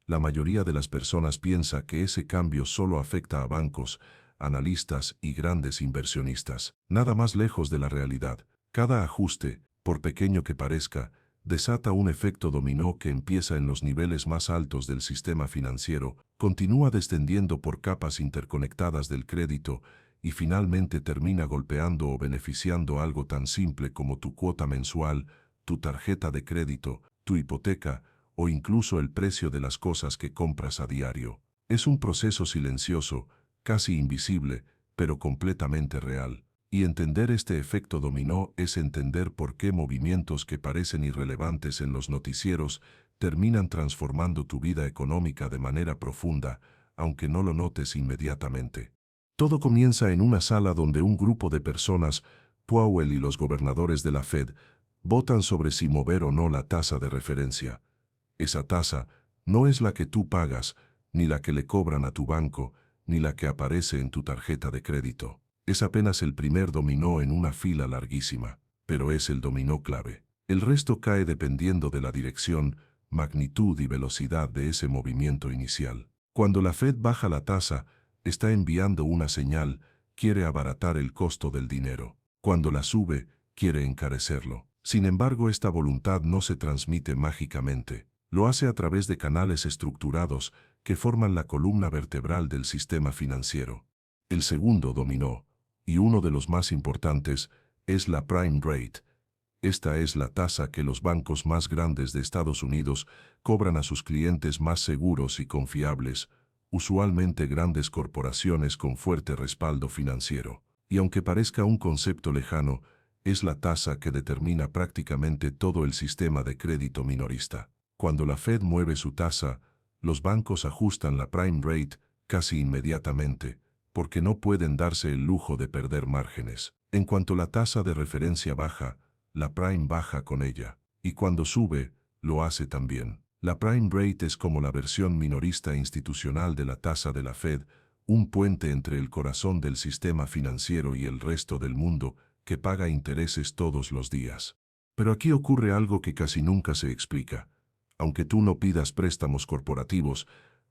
la mayoría de las personas piensa que ese cambio solo afecta a bancos, analistas y grandes inversionistas. Nada más lejos de la realidad. Cada ajuste, por pequeño que parezca, desata un efecto dominó que empieza en los niveles más altos del sistema financiero, continúa descendiendo por capas interconectadas del crédito y finalmente termina golpeando o beneficiando algo tan simple como tu cuota mensual, tu tarjeta de crédito, tu hipoteca, o incluso el precio de las cosas que compras a diario. Es un proceso silencioso, casi invisible, pero completamente real. Y entender este efecto dominó es entender por qué movimientos que parecen irrelevantes en los noticieros terminan transformando tu vida económica de manera profunda, aunque no lo notes inmediatamente. Todo comienza en una sala donde un grupo de personas, Powell y los gobernadores de la Fed, votan sobre si mover o no la tasa de referencia. Esa tasa no es la que tú pagas, ni la que le cobran a tu banco, ni la que aparece en tu tarjeta de crédito. Es apenas el primer dominó en una fila larguísima, pero es el dominó clave. El resto cae dependiendo de la dirección, magnitud y velocidad de ese movimiento inicial. Cuando la Fed baja la tasa, está enviando una señal, quiere abaratar el costo del dinero. Cuando la sube, quiere encarecerlo. Sin embargo, esta voluntad no se transmite mágicamente. Lo hace a través de canales estructurados que forman la columna vertebral del sistema financiero. El segundo dominó, y uno de los más importantes, es la prime rate. Esta es la tasa que los bancos más grandes de Estados Unidos cobran a sus clientes más seguros y confiables, usualmente grandes corporaciones con fuerte respaldo financiero. Y aunque parezca un concepto lejano, es la tasa que determina prácticamente todo el sistema de crédito minorista. Cuando la Fed mueve su tasa, los bancos ajustan la prime rate casi inmediatamente, porque no pueden darse el lujo de perder márgenes. En cuanto la tasa de referencia baja, la prime baja con ella, y cuando sube, lo hace también. La prime rate es como la versión minorista institucional de la tasa de la Fed, un puente entre el corazón del sistema financiero y el resto del mundo que paga intereses todos los días. Pero aquí ocurre algo que casi nunca se explica. Aunque tú no pidas préstamos corporativos,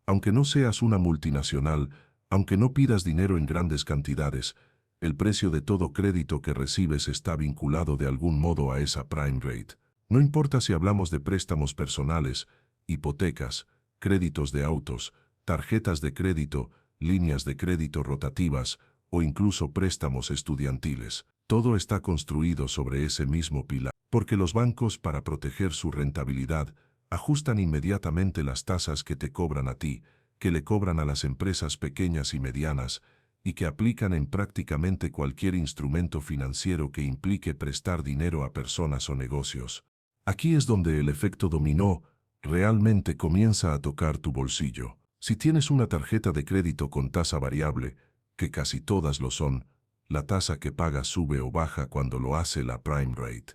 aunque no seas una multinacional, aunque no pidas dinero en grandes cantidades, el precio de todo crédito que recibes está vinculado de algún modo a esa prime rate. No importa si hablamos de préstamos personales, hipotecas, créditos de autos, tarjetas de crédito, líneas de crédito rotativas o incluso préstamos estudiantiles. Todo está construido sobre ese mismo pilar, porque los bancos, para proteger su rentabilidad, ajustan inmediatamente las tasas que te cobran a ti, que le cobran a las empresas pequeñas y medianas, y que aplican en prácticamente cualquier instrumento financiero que implique prestar dinero a personas o negocios. Aquí es donde el efecto dominó realmente comienza a tocar tu bolsillo. Si tienes una tarjeta de crédito con tasa variable, que casi todas lo son, la tasa que pagas sube o baja cuando lo hace la prime rate.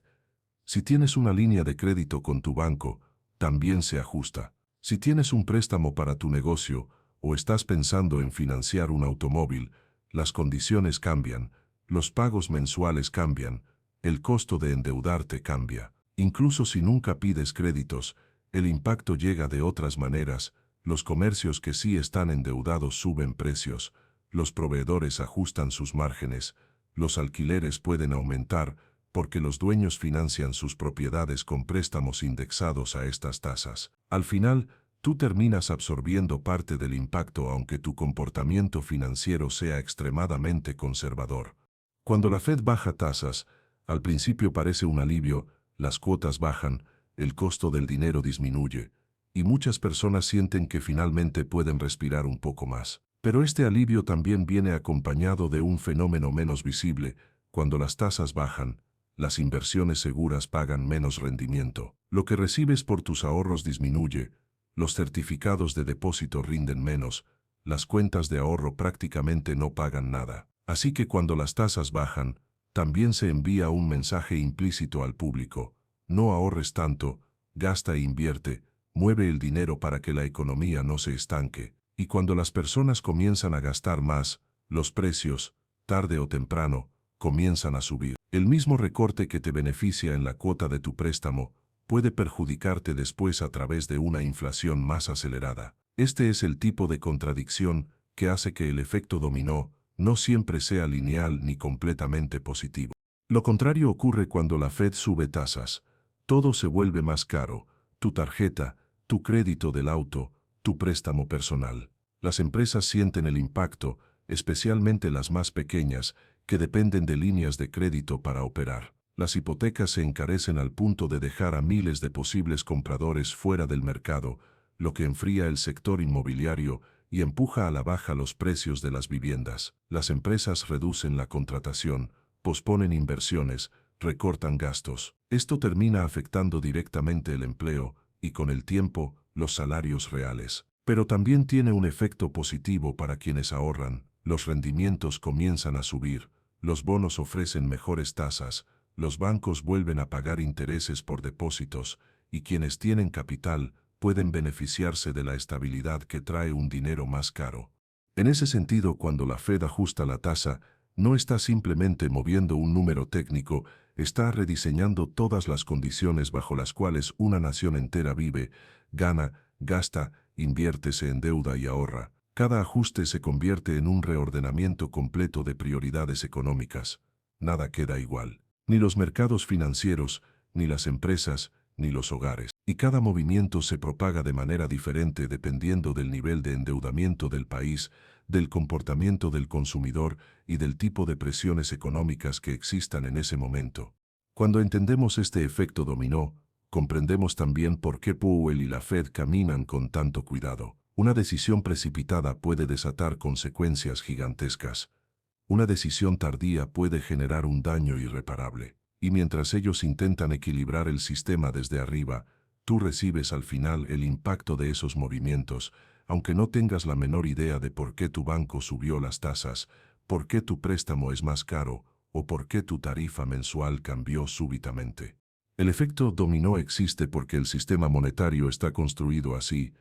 Si tienes una línea de crédito con tu banco, también se ajusta. Si tienes un préstamo para tu negocio o estás pensando en financiar un automóvil, las condiciones cambian, los pagos mensuales cambian, el costo de endeudarte cambia. Incluso si nunca pides créditos, el impacto llega de otras maneras. Los comercios que sí están endeudados suben precios, los proveedores ajustan sus márgenes, los alquileres pueden aumentar porque los dueños financian sus propiedades con préstamos indexados a estas tasas. Al final, tú terminas absorbiendo parte del impacto aunque tu comportamiento financiero sea extremadamente conservador. Cuando la Fed baja tasas, al principio parece un alivio, las cuotas bajan, el costo del dinero disminuye, y muchas personas sienten que finalmente pueden respirar un poco más. Pero este alivio también viene acompañado de un fenómeno menos visible. Cuando las tasas bajan, las inversiones seguras pagan menos rendimiento. Lo que recibes por tus ahorros disminuye, los certificados de depósito rinden menos, las cuentas de ahorro prácticamente no pagan nada. Así que cuando las tasas bajan, también se envía un mensaje implícito al público: no ahorres tanto, gasta e invierte, mueve el dinero para que la economía no se estanque. Y cuando las personas comienzan a gastar más, los precios, tarde o temprano, comienzan a subir. El mismo recorte que te beneficia en la cuota de tu préstamo puede perjudicarte después a través de una inflación más acelerada. Este es el tipo de contradicción que hace que el efecto dominó no siempre sea lineal ni completamente positivo. Lo contrario ocurre cuando la Fed sube tasas. Todo se vuelve más caro: tu tarjeta, tu crédito del auto, tu préstamo personal. Las empresas sienten el impacto, especialmente las más pequeñas, que dependen de líneas de crédito para operar. Las hipotecas se encarecen al punto de dejar a miles de posibles compradores fuera del mercado, lo que enfría el sector inmobiliario y empuja a la baja los precios de las viviendas. Las empresas reducen la contratación, posponen inversiones, recortan gastos. Esto termina afectando directamente el empleo y, con el tiempo, los salarios reales. Pero también tiene un efecto positivo para quienes ahorran. Los rendimientos comienzan a subir, los bonos ofrecen mejores tasas, los bancos vuelven a pagar intereses por depósitos, y quienes tienen capital pueden beneficiarse de la estabilidad que trae un dinero más caro. En ese sentido, cuando la Fed ajusta la tasa, no está simplemente moviendo un número técnico, está rediseñando todas las condiciones bajo las cuales una nación entera vive, gana, gasta, invierte, se endeuda y ahorra. Cada ajuste se convierte en un reordenamiento completo de prioridades económicas. Nada queda igual. Ni los mercados financieros, ni las empresas, ni los hogares. Y cada movimiento se propaga de manera diferente dependiendo del nivel de endeudamiento del país, del comportamiento del consumidor y del tipo de presiones económicas que existan en ese momento. Cuando entendemos este efecto dominó, comprendemos también por qué Powell y la Fed caminan con tanto cuidado. Una decisión precipitada puede desatar consecuencias gigantescas. Una decisión tardía puede generar un daño irreparable. Y mientras ellos intentan equilibrar el sistema desde arriba, tú recibes al final el impacto de esos movimientos, aunque no tengas la menor idea de por qué tu banco subió las tasas, por qué tu préstamo es más caro o por qué tu tarifa mensual cambió súbitamente. El efecto dominó existe porque el sistema monetario está construido así: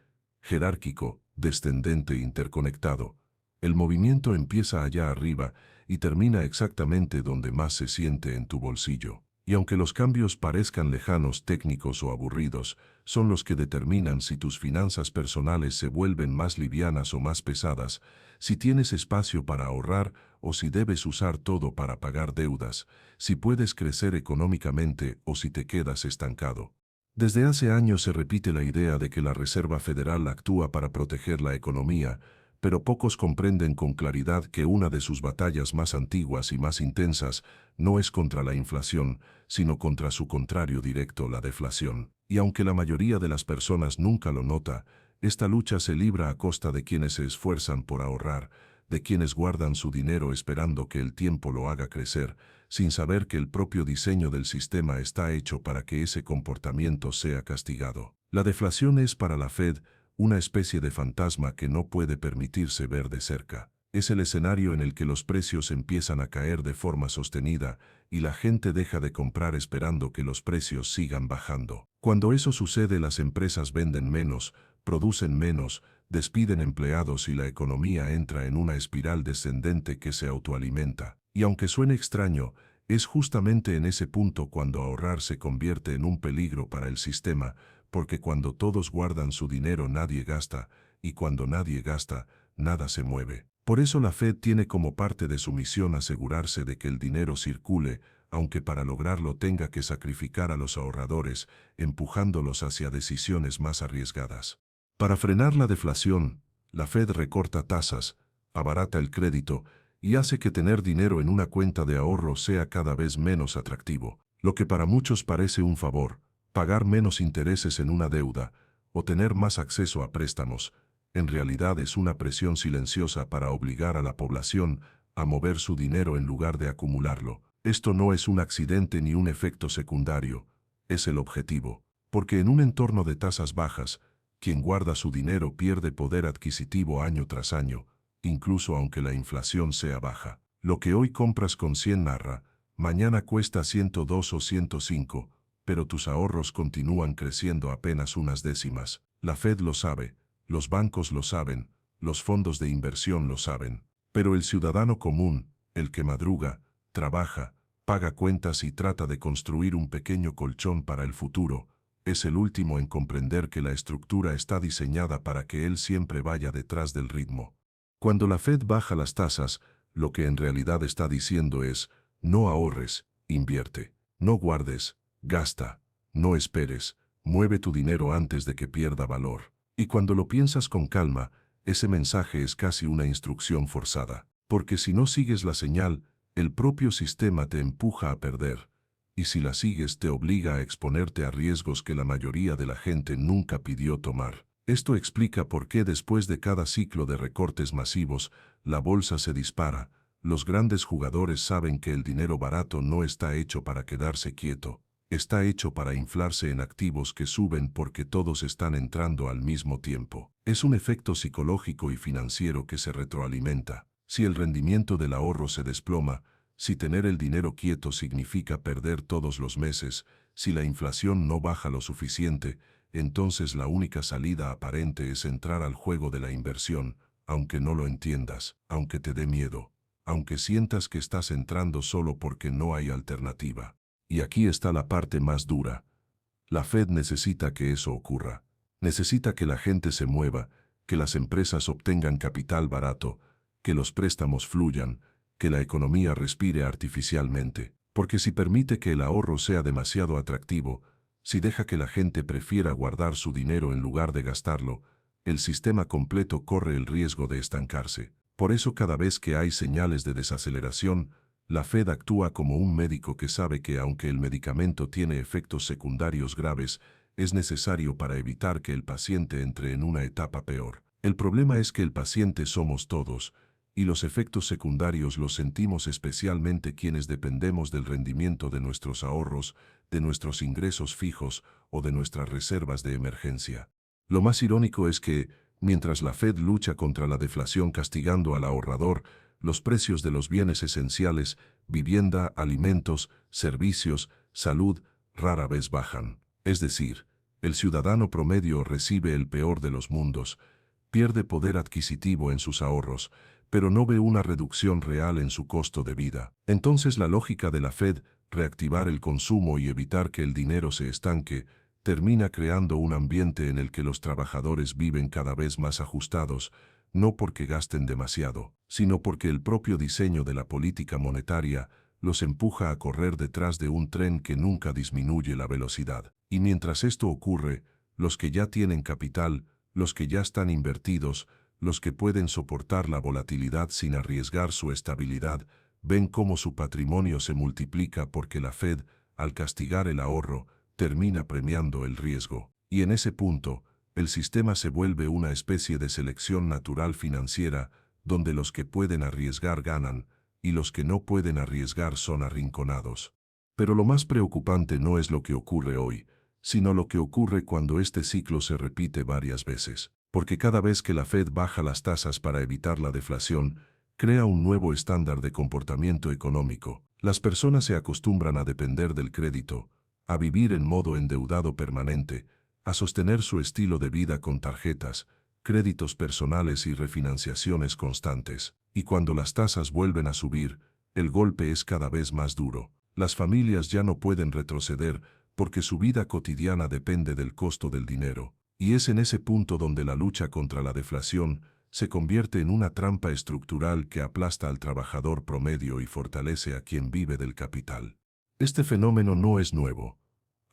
jerárquico, descendente e interconectado. El movimiento empieza allá arriba y termina exactamente donde más se siente en tu bolsillo. Y aunque los cambios parezcan lejanos, técnicos o aburridos, son los que determinan si tus finanzas personales se vuelven más livianas o más pesadas, si tienes espacio para ahorrar o si debes usar todo para pagar deudas, si puedes crecer económicamente o si te quedas estancado. Desde hace años se repite la idea de que la Reserva Federal actúa para proteger la economía, pero pocos comprenden con claridad que una de sus batallas más antiguas y más intensas no es contra la inflación, sino contra su contrario directo, la deflación. Y aunque la mayoría de las personas nunca lo nota, esta lucha se libra a costa de quienes se esfuerzan por ahorrar, de quienes guardan su dinero esperando que el tiempo lo haga crecer, sin saber que el propio diseño del sistema está hecho para que ese comportamiento sea castigado. La deflación es para la Fed una especie de fantasma que no puede permitirse ver de cerca. Es el escenario en el que los precios empiezan a caer de forma sostenida y la gente deja de comprar esperando que los precios sigan bajando. Cuando eso sucede, las empresas venden menos, producen menos, despiden empleados y la economía entra en una espiral descendente que se autoalimenta. Y aunque suene extraño, es justamente en ese punto cuando ahorrar se convierte en un peligro para el sistema, porque cuando todos guardan su dinero nadie gasta, y cuando nadie gasta, nada se mueve. Por eso la Fed tiene como parte de su misión asegurarse de que el dinero circule, aunque para lograrlo tenga que sacrificar a los ahorradores, empujándolos hacia decisiones más arriesgadas. Para frenar la deflación, la Fed recorta tasas, abarata el crédito y hace que tener dinero en una cuenta de ahorro sea cada vez menos atractivo, lo que para muchos parece un favor, pagar menos intereses en una deuda o tener más acceso a préstamos. En realidad es una presión silenciosa para obligar a la población a mover su dinero en lugar de acumularlo. Esto no es un accidente ni un efecto secundario, es el objetivo, porque en un entorno de tasas bajas, quien guarda su dinero pierde poder adquisitivo año tras año, incluso aunque la inflación sea baja. Lo que hoy compras con 100 narra, mañana cuesta 102 o 105, pero tus ahorros continúan creciendo apenas unas décimas. La Fed lo sabe, los bancos lo saben, los fondos de inversión lo saben, pero el ciudadano común, el que madruga, trabaja, paga cuentas y trata de construir un pequeño colchón para el futuro, es el último en comprender que la estructura está diseñada para que él siempre vaya detrás del ritmo. Cuando la Fed baja las tasas, lo que en realidad está diciendo es, no ahorres, invierte, no guardes, gasta, no esperes, mueve tu dinero antes de que pierda valor. Y cuando lo piensas con calma, ese mensaje es casi una instrucción forzada, porque si no sigues la señal, el propio sistema te empuja a perder, y si la sigues te obliga a exponerte a riesgos que la mayoría de la gente nunca pidió tomar. Esto explica por qué después de cada ciclo de recortes masivos, la bolsa se dispara. Los grandes jugadores saben que el dinero barato no está hecho para quedarse quieto, está hecho para inflarse en activos que suben porque todos están entrando al mismo tiempo. Es un efecto psicológico y financiero que se retroalimenta. Si el rendimiento del ahorro se desploma, si tener el dinero quieto significa perder todos los meses, si la inflación no baja lo suficiente, entonces la única salida aparente es entrar al juego de la inversión, aunque no lo entiendas, aunque te dé miedo, aunque sientas que estás entrando solo porque no hay alternativa. Y aquí está la parte más dura. La Fed necesita que eso ocurra. Necesita que la gente se mueva, que las empresas obtengan capital barato, que los préstamos fluyan, que la economía respire artificialmente. Porque si permite que el ahorro sea demasiado atractivo, si deja que la gente prefiera guardar su dinero en lugar de gastarlo, el sistema completo corre el riesgo de estancarse. Por eso cada vez que hay señales de desaceleración, la Fed actúa como un médico que sabe que aunque el medicamento tiene efectos secundarios graves, es necesario para evitar que el paciente entre en una etapa peor. El problema es que el paciente somos todos, y los efectos secundarios los sentimos especialmente quienes dependemos del rendimiento de nuestros ahorros, de nuestros ingresos fijos o de nuestras reservas de emergencia. Lo más irónico es que, mientras la Fed lucha contra la deflación castigando al ahorrador, los precios de los bienes esenciales, vivienda, alimentos, servicios, salud, rara vez bajan. Es decir, el ciudadano promedio recibe el peor de los mundos, pierde poder adquisitivo en sus ahorros, pero no ve una reducción real en su costo de vida. Entonces la lógica de la Fed, reactivar el consumo y evitar que el dinero se estanque, termina creando un ambiente en el que los trabajadores viven cada vez más ajustados, no porque gasten demasiado, sino porque el propio diseño de la política monetaria los empuja a correr detrás de un tren que nunca disminuye la velocidad. Y mientras esto ocurre, los que ya tienen capital, los que ya están invertidos, los que pueden soportar la volatilidad sin arriesgar su estabilidad, ven cómo su patrimonio se multiplica porque la Fed, al castigar el ahorro, termina premiando el riesgo. Y en ese punto, el sistema se vuelve una especie de selección natural financiera, donde los que pueden arriesgar ganan, y los que no pueden arriesgar son arrinconados. Pero lo más preocupante no es lo que ocurre hoy, sino lo que ocurre cuando este ciclo se repite varias veces. Porque cada vez que la Fed baja las tasas para evitar la deflación, crea un nuevo estándar de comportamiento económico. Las personas se acostumbran a depender del crédito, a vivir en modo endeudado permanente, a sostener su estilo de vida con tarjetas, créditos personales y refinanciaciones constantes. Y cuando las tasas vuelven a subir, el golpe es cada vez más duro. Las familias ya no pueden retroceder porque su vida cotidiana depende del costo del dinero. Y es en ese punto donde la lucha contra la deflación se convierte en una trampa estructural que aplasta al trabajador promedio y fortalece a quien vive del capital. Este fenómeno no es nuevo.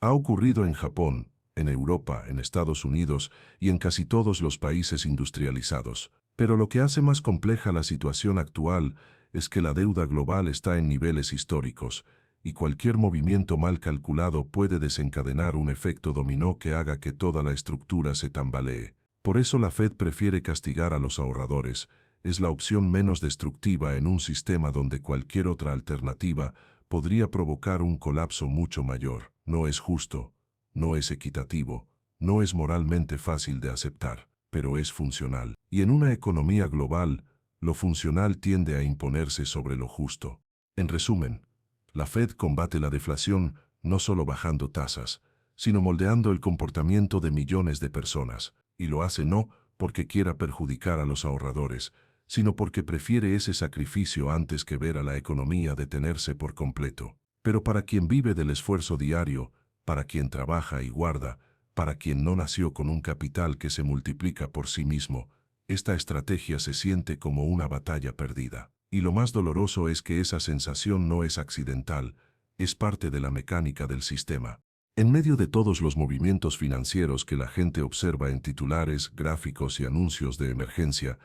Ha ocurrido en Japón, en Europa, en Estados Unidos y en casi todos los países industrializados. Pero lo que hace más compleja la situación actual es que la deuda global está en niveles históricos, y cualquier movimiento mal calculado puede desencadenar un efecto dominó que haga que toda la estructura se tambalee. Por eso la Fed prefiere castigar a los ahorradores. Es la opción menos destructiva en un sistema donde cualquier otra alternativa podría provocar un colapso mucho mayor. No es justo, no es equitativo, no es moralmente fácil de aceptar, pero es funcional. Y en una economía global, lo funcional tiende a imponerse sobre lo justo. En resumen, la Fed combate la deflación no solo bajando tasas, sino moldeando el comportamiento de millones de personas, y lo hace no porque quiera perjudicar a los ahorradores, sino porque prefiere ese sacrificio antes que ver a la economía detenerse por completo. Pero para quien vive del esfuerzo diario, para quien trabaja y guarda, para quien no nació con un capital que se multiplica por sí mismo, esta estrategia se siente como una batalla perdida. Y lo más doloroso es que esa sensación no es accidental, es parte de la mecánica del sistema. En medio de todos los movimientos financieros que la gente observa en titulares, gráficos y anuncios de emergencia,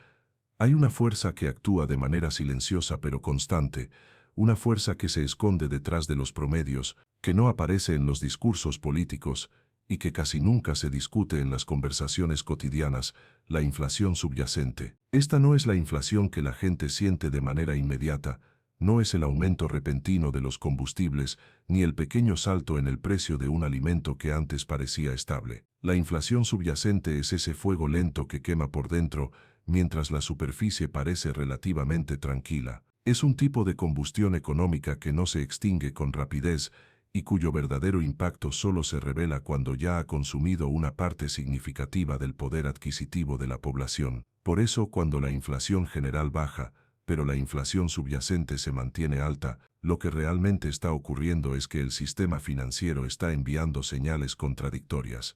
hay una fuerza que actúa de manera silenciosa pero constante, una fuerza que se esconde detrás de los promedios, que no aparece en los discursos políticos y que casi nunca se discute en las conversaciones cotidianas: la inflación subyacente. Esta no es la inflación que la gente siente de manera inmediata, no es el aumento repentino de los combustibles, ni el pequeño salto en el precio de un alimento que antes parecía estable. La inflación subyacente es ese fuego lento que quema por dentro, mientras la superficie parece relativamente tranquila. Es un tipo de combustión económica que no se extingue con rapidez y cuyo verdadero impacto solo se revela cuando ya ha consumido una parte significativa del poder adquisitivo de la población. Por eso, cuando la inflación general baja, pero la inflación subyacente se mantiene alta, lo que realmente está ocurriendo es que el sistema financiero está enviando señales contradictorias.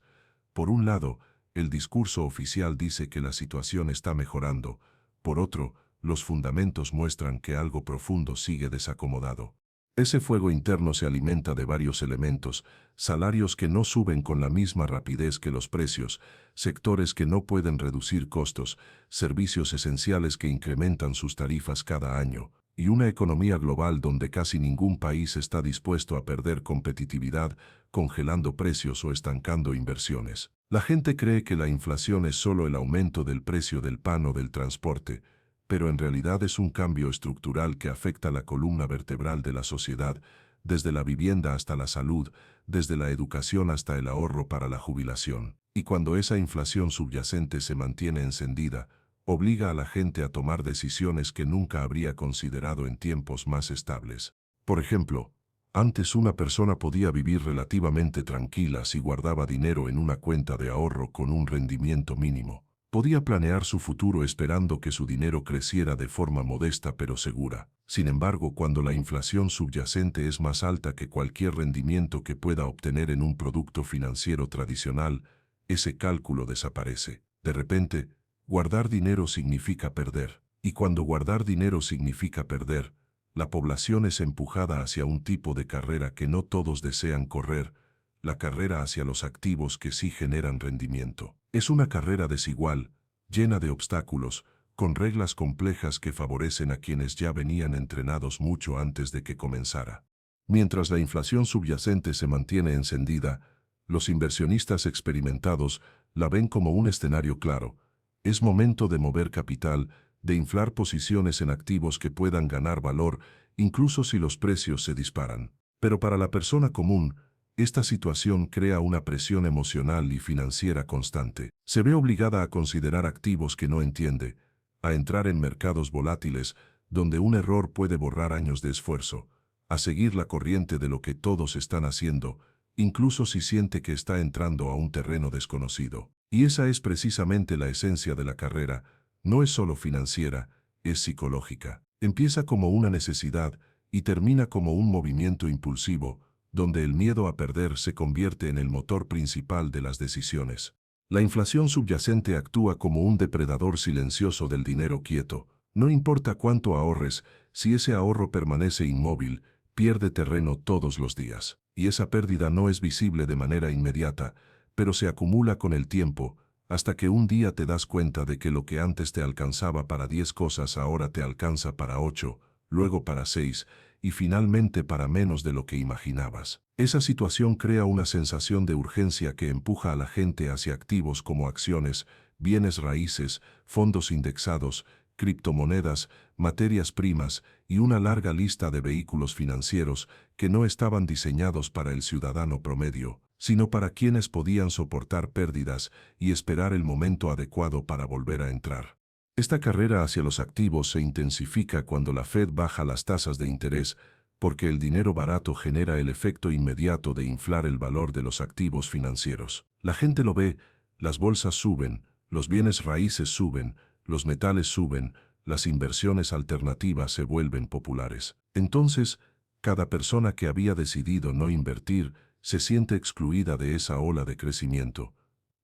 Por un lado, el discurso oficial dice que la situación está mejorando. Por otro, los fundamentos muestran que algo profundo sigue desacomodado. Ese fuego interno se alimenta de varios elementos: salarios que no suben con la misma rapidez que los precios, sectores que no pueden reducir costos, servicios esenciales que incrementan sus tarifas cada año, y una economía global donde casi ningún país está dispuesto a perder competitividad, congelando precios o estancando inversiones. La gente cree que la inflación es solo el aumento del precio del pan o del transporte, pero en realidad es un cambio estructural que afecta la columna vertebral de la sociedad, desde la vivienda hasta la salud, desde la educación hasta el ahorro para la jubilación. Y cuando esa inflación subyacente se mantiene encendida, obliga a la gente a tomar decisiones que nunca habría considerado en tiempos más estables. Por ejemplo, antes una persona podía vivir relativamente tranquila si guardaba dinero en una cuenta de ahorro con un rendimiento mínimo. Podía planear su futuro esperando que su dinero creciera de forma modesta pero segura. Sin embargo, cuando la inflación subyacente es más alta que cualquier rendimiento que pueda obtener en un producto financiero tradicional, ese cálculo desaparece. De repente, guardar dinero significa perder. Y cuando guardar dinero significa perder, la población es empujada hacia un tipo de carrera que no todos desean correr: la carrera hacia los activos que sí generan rendimiento. Es una carrera desigual, llena de obstáculos, con reglas complejas que favorecen a quienes ya venían entrenados mucho antes de que comenzara. Mientras la inflación subyacente se mantiene encendida, los inversionistas experimentados la ven como un escenario claro. Es momento de mover capital, de inflar posiciones en activos que puedan ganar valor, incluso si los precios se disparan. Pero para la persona común, esta situación crea una presión emocional y financiera constante. Se ve obligada a considerar activos que no entiende, a entrar en mercados volátiles donde un error puede borrar años de esfuerzo, a seguir la corriente de lo que todos están haciendo, incluso si siente que está entrando a un terreno desconocido. Y esa es precisamente la esencia de la carrera. No es solo financiera, es psicológica. Empieza como una necesidad y termina como un movimiento impulsivo, donde el miedo a perder se convierte en el motor principal de las decisiones. La inflación subyacente actúa como un depredador silencioso del dinero quieto. No importa cuánto ahorres, si ese ahorro permanece inmóvil, pierde terreno todos los días. Y esa pérdida no es visible de manera inmediata, pero se acumula con el tiempo, hasta que un día te das cuenta de que lo que antes te alcanzaba para 10 cosas ahora te alcanza para 8, luego para 6, y finalmente para menos de lo que imaginabas. Esa situación crea una sensación de urgencia que empuja a la gente hacia activos como acciones, bienes raíces, fondos indexados, criptomonedas, materias primas y una larga lista de vehículos financieros que no estaban diseñados para el ciudadano promedio, sino para quienes podían soportar pérdidas y esperar el momento adecuado para volver a entrar. Esta carrera hacia los activos se intensifica cuando la Fed baja las tasas de interés, porque el dinero barato genera el efecto inmediato de inflar el valor de los activos financieros. La gente lo ve, las bolsas suben, los bienes raíces suben, los metales suben, las inversiones alternativas se vuelven populares. Entonces, cada persona que había decidido no invertir se siente excluida de esa ola de crecimiento.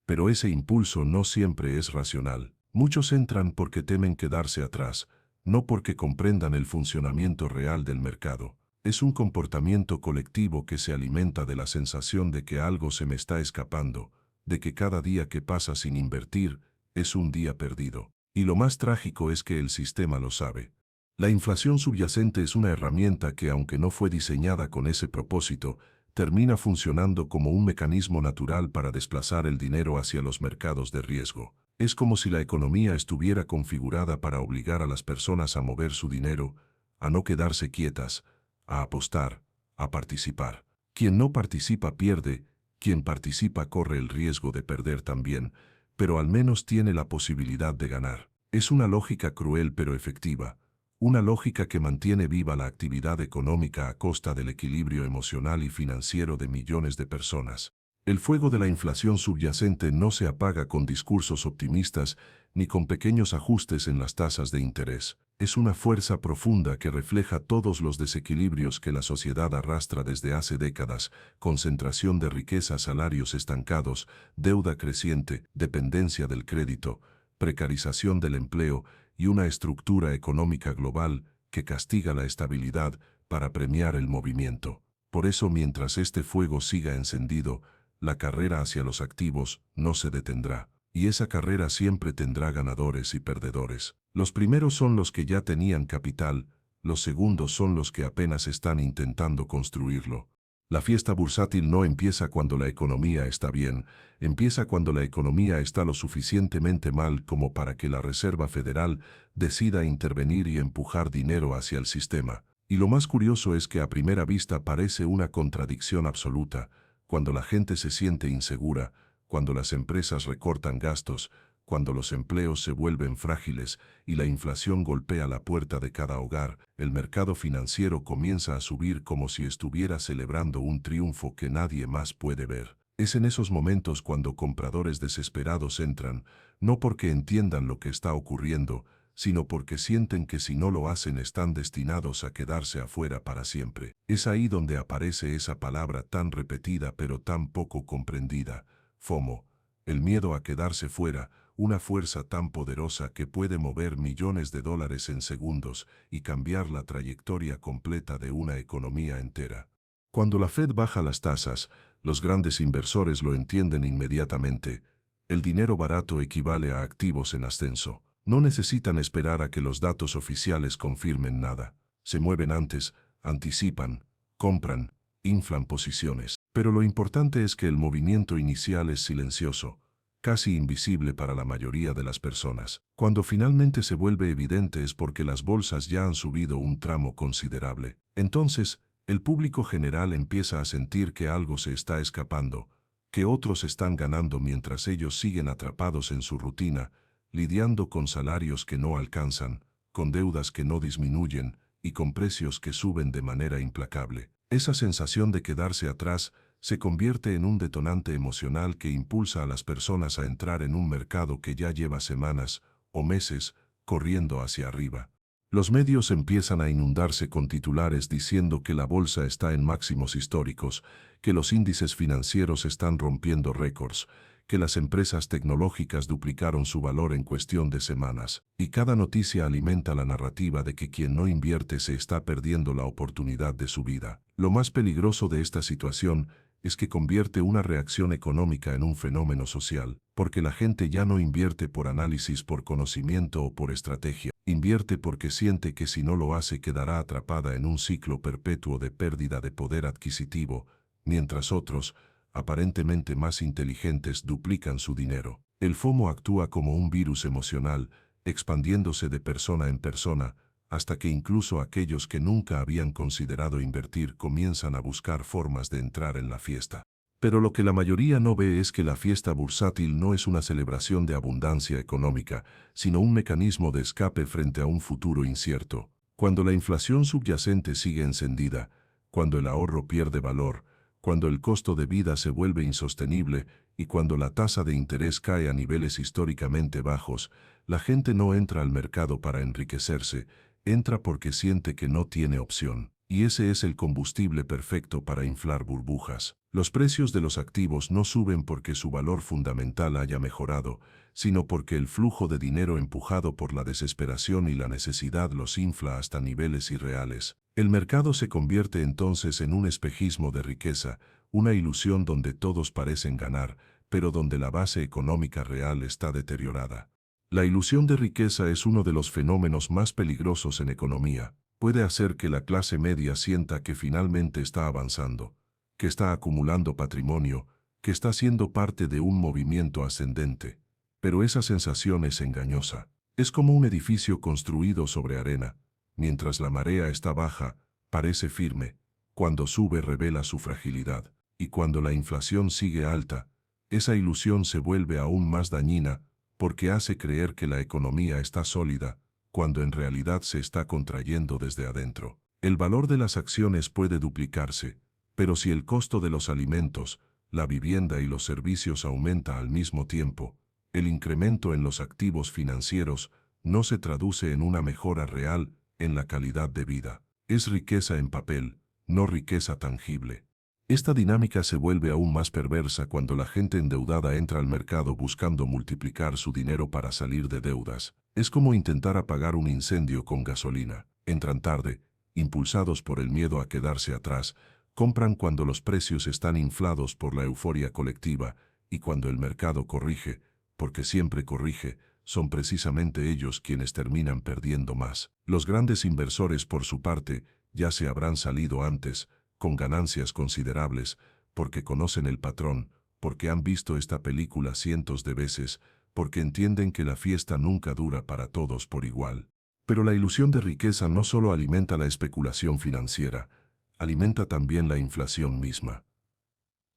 Pero ese impulso no siempre es racional. Muchos entran porque temen quedarse atrás, no porque comprendan el funcionamiento real del mercado. Es un comportamiento colectivo que se alimenta de la sensación de que algo se me está escapando, de que cada día que pasa sin invertir es un día perdido. Y lo más trágico es que el sistema lo sabe. La inflación subyacente es una herramienta que, aunque no fue diseñada con ese propósito, termina funcionando como un mecanismo natural para desplazar el dinero hacia los mercados de riesgo. Es como si la economía estuviera configurada para obligar a las personas a mover su dinero, a no quedarse quietas, a apostar, a participar. Quien no participa pierde, quien participa corre el riesgo de perder también, pero al menos tiene la posibilidad de ganar. Es una lógica cruel pero efectiva, una lógica que mantiene viva la actividad económica a costa del equilibrio emocional y financiero de millones de personas. El fuego de la inflación subyacente no se apaga con discursos optimistas ni con pequeños ajustes en las tasas de interés. Es una fuerza profunda que refleja todos los desequilibrios que la sociedad arrastra desde hace décadas: concentración de riqueza, salarios estancados, deuda creciente, dependencia del crédito, precarización del empleo y una estructura económica global que castiga la estabilidad para premiar el movimiento. Por eso, mientras este fuego siga encendido, la carrera hacia los activos no se detendrá. Y esa carrera siempre tendrá ganadores y perdedores. Los primeros son los que ya tenían capital, los segundos son los que apenas están intentando construirlo. La fiesta bursátil no empieza cuando la economía está bien, empieza cuando la economía está lo suficientemente mal como para que la Reserva Federal decida intervenir y empujar dinero hacia el sistema. Y lo más curioso es que a primera vista parece una contradicción absoluta. Cuando la gente se siente insegura, cuando las empresas recortan gastos, cuando los empleos se vuelven frágiles y la inflación golpea la puerta de cada hogar, el mercado financiero comienza a subir como si estuviera celebrando un triunfo que nadie más puede ver. Es en esos momentos cuando compradores desesperados entran, no porque entiendan lo que está ocurriendo, sino porque sienten que si no lo hacen están destinados a quedarse afuera para siempre. Es ahí donde aparece esa palabra tan repetida pero tan poco comprendida: FOMO, el miedo a quedarse fuera, una fuerza tan poderosa que puede mover millones de dólares en segundos y cambiar la trayectoria completa de una economía entera. Cuando la Fed baja las tasas, los grandes inversores lo entienden inmediatamente. El dinero barato equivale a activos en ascenso. No necesitan esperar a que los datos oficiales confirmen nada. Se mueven antes, anticipan, compran, inflan posiciones. Pero lo importante es que el movimiento inicial es silencioso, casi invisible para la mayoría de las personas. Cuando finalmente se vuelve evidente es porque las bolsas ya han subido un tramo considerable. Entonces, el público general empieza a sentir que algo se está escapando, que otros están ganando mientras ellos siguen atrapados en su rutina, lidiando con salarios que no alcanzan, con deudas que no disminuyen y con precios que suben de manera implacable. Esa sensación de quedarse atrás se convierte en un detonante emocional que impulsa a las personas a entrar en un mercado que ya lleva semanas o meses corriendo hacia arriba. Los medios empiezan a inundarse con titulares diciendo que la bolsa está en máximos históricos, que los índices financieros están rompiendo récords, que las empresas tecnológicas duplicaron su valor en cuestión de semanas, y cada noticia alimenta la narrativa de que quien no invierte se está perdiendo la oportunidad de su vida. Lo más peligroso de esta situación es que convierte una reacción económica en un fenómeno social, porque la gente ya no invierte por análisis, por conocimiento o por estrategia. Invierte porque siente que si no lo hace quedará atrapada en un ciclo perpetuo de pérdida de poder adquisitivo, mientras otros, aparentemente más inteligentes, duplican su dinero. El FOMO actúa como un virus emocional, expandiéndose de persona en persona, hasta que incluso aquellos que nunca habían considerado invertir comienzan a buscar formas de entrar en la fiesta. Pero lo que la mayoría no ve es que la fiesta bursátil no es una celebración de abundancia económica, sino un mecanismo de escape frente a un futuro incierto. Cuando la inflación subyacente sigue encendida, cuando el ahorro pierde valor, cuando el costo de vida se vuelve insostenible y cuando la tasa de interés cae a niveles históricamente bajos, la gente no entra al mercado para enriquecerse, entra porque siente que no tiene opción. Y ese es el combustible perfecto para inflar burbujas. Los precios de los activos no suben porque su valor fundamental haya mejorado, sino porque el flujo de dinero empujado por la desesperación y la necesidad los infla hasta niveles irreales. El mercado se convierte entonces en un espejismo de riqueza, una ilusión donde todos parecen ganar, pero donde la base económica real está deteriorada. La ilusión de riqueza es uno de los fenómenos más peligrosos en economía. Puede hacer que la clase media sienta que finalmente está avanzando, que está acumulando patrimonio, que está siendo parte de un movimiento ascendente. Pero esa sensación es engañosa. Es como un edificio construido sobre arena. Mientras la marea está baja, parece firme. Cuando sube revela su fragilidad. Y cuando la inflación sigue alta, esa ilusión se vuelve aún más dañina porque hace creer que la economía está sólida, cuando en realidad se está contrayendo desde adentro. El valor de las acciones puede duplicarse, pero si el costo de los alimentos, la vivienda y los servicios aumenta al mismo tiempo, el incremento en los activos financieros no se traduce en una mejora real en la calidad de vida. Es riqueza en papel, no riqueza tangible. Esta dinámica se vuelve aún más perversa cuando la gente endeudada entra al mercado buscando multiplicar su dinero para salir de deudas. Es como intentar apagar un incendio con gasolina. Entran tarde, impulsados por el miedo a quedarse atrás, compran cuando los precios están inflados por la euforia colectiva y cuando el mercado corrige, porque siempre corrige, son precisamente ellos quienes terminan perdiendo más. Los grandes inversores, por su parte, ya se habrán salido antes, con ganancias considerables, porque conocen el patrón, porque han visto esta película cientos de veces, porque entienden que la fiesta nunca dura para todos por igual. Pero la ilusión de riqueza no solo alimenta la especulación financiera, alimenta también la inflación misma.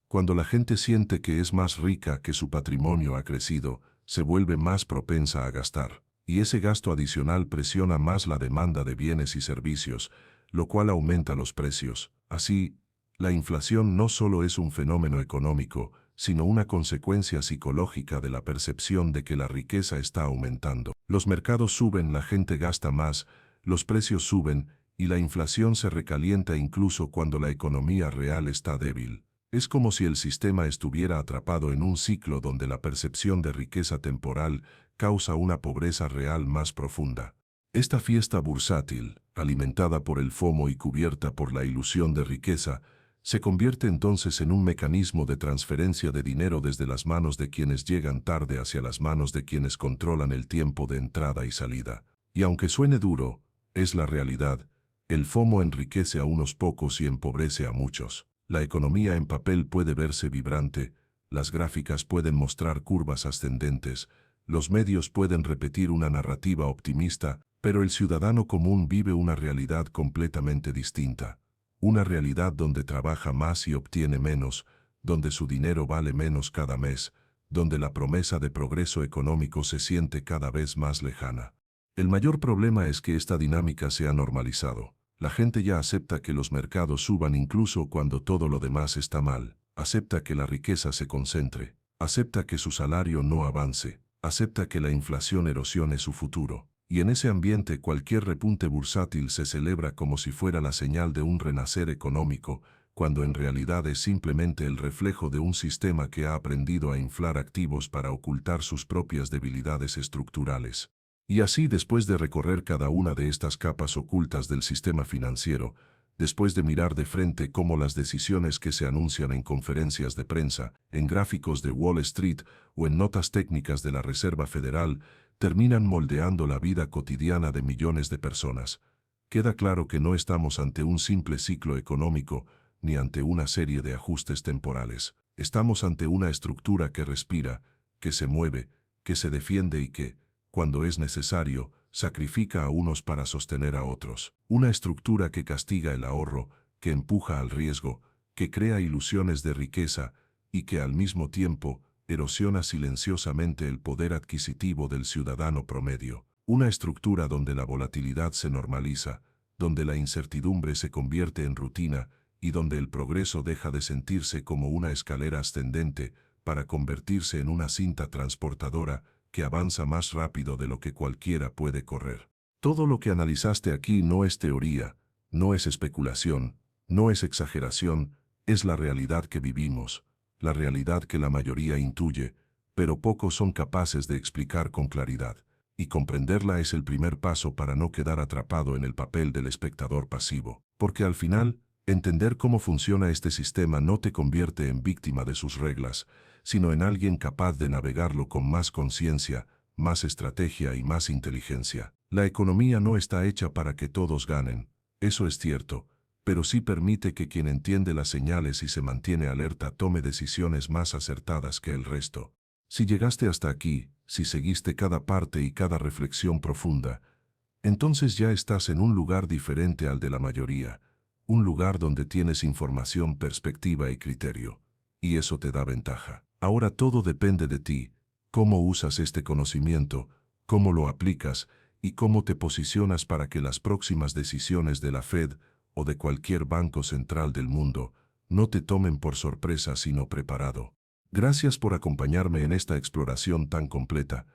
Cuando la gente siente que es más rica, que su patrimonio ha crecido, se vuelve más propensa a gastar, y ese gasto adicional presiona más la demanda de bienes y servicios, lo cual aumenta los precios. Así, la inflación no solo es un fenómeno económico, sino una consecuencia psicológica de la percepción de que la riqueza está aumentando. Los mercados suben, la gente gasta más, los precios suben, y la inflación se recalienta incluso cuando la economía real está débil. Es como si el sistema estuviera atrapado en un ciclo donde la percepción de riqueza temporal causa una pobreza real más profunda. Esta fiesta bursátil, alimentada por el FOMO y cubierta por la ilusión de riqueza, se convierte entonces en un mecanismo de transferencia de dinero desde las manos de quienes llegan tarde hacia las manos de quienes controlan el tiempo de entrada y salida. Y aunque suene duro, es la realidad. El FOMO enriquece a unos pocos y empobrece a muchos. La economía en papel puede verse vibrante, las gráficas pueden mostrar curvas ascendentes, los medios pueden repetir una narrativa optimista, pero el ciudadano común vive una realidad completamente distinta. Una realidad donde trabaja más y obtiene menos, donde su dinero vale menos cada mes, donde la promesa de progreso económico se siente cada vez más lejana. El mayor problema es que esta dinámica se ha normalizado. La gente ya acepta que los mercados suban incluso cuando todo lo demás está mal. Acepta que la riqueza se concentre. Acepta que su salario no avance. Acepta que la inflación erosione su futuro. Y en ese ambiente cualquier repunte bursátil se celebra como si fuera la señal de un renacer económico, cuando en realidad es simplemente el reflejo de un sistema que ha aprendido a inflar activos para ocultar sus propias debilidades estructurales. Y así, después de recorrer cada una de estas capas ocultas del sistema financiero, después de mirar de frente cómo las decisiones que se anuncian en conferencias de prensa, en gráficos de Wall Street o en notas técnicas de la Reserva Federal, terminan moldeando la vida cotidiana de millones de personas, queda claro que no estamos ante un simple ciclo económico, ni ante una serie de ajustes temporales. Estamos ante una estructura que respira, que se mueve, que se defiende y que, cuando es necesario, sacrifica a unos para sostener a otros. Una estructura que castiga el ahorro, que empuja al riesgo, que crea ilusiones de riqueza y que al mismo tiempo erosiona silenciosamente el poder adquisitivo del ciudadano promedio. Una estructura donde la volatilidad se normaliza, donde la incertidumbre se convierte en rutina y donde el progreso deja de sentirse como una escalera ascendente para convertirse en una cinta transportadora que avanza más rápido de lo que cualquiera puede correr. Todo lo que analizaste aquí no es teoría, no es especulación, no es exageración, es la realidad que vivimos, la realidad que la mayoría intuye, pero pocos son capaces de explicar con claridad. Y comprenderla es el primer paso para no quedar atrapado en el papel del espectador pasivo. Porque al final, entender cómo funciona este sistema no te convierte en víctima de sus reglas, sino en alguien capaz de navegarlo con más conciencia, más estrategia y más inteligencia. La economía no está hecha para que todos ganen, eso es cierto, pero sí permite que quien entiende las señales y se mantiene alerta tome decisiones más acertadas que el resto. Si llegaste hasta aquí, si seguiste cada parte y cada reflexión profunda, entonces ya estás en un lugar diferente al de la mayoría, un lugar donde tienes información, perspectiva y criterio, y eso te da ventaja. Ahora todo depende de ti, cómo usas este conocimiento, cómo lo aplicas y cómo te posicionas para que las próximas decisiones de la Fed o de cualquier banco central del mundo no te tomen por sorpresa sino preparado. Gracias por acompañarme en esta exploración tan completa.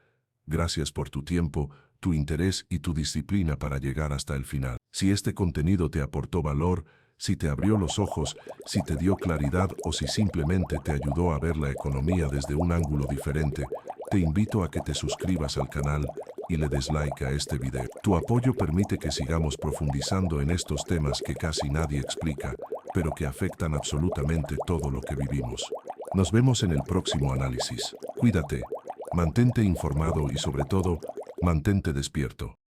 Gracias por tu tiempo, tu interés y tu disciplina para llegar hasta el final. Si este contenido te aportó valor, si te abrió los ojos, si te dio claridad o si simplemente te ayudó a ver la economía desde un ángulo diferente, te invito a que te suscribas al canal y le des like a este video. Tu apoyo permite que sigamos profundizando en estos temas que casi nadie explica, pero que afectan absolutamente todo lo que vivimos. Nos vemos en el próximo análisis. Cuídate, mantente informado y sobre todo, mantente despierto.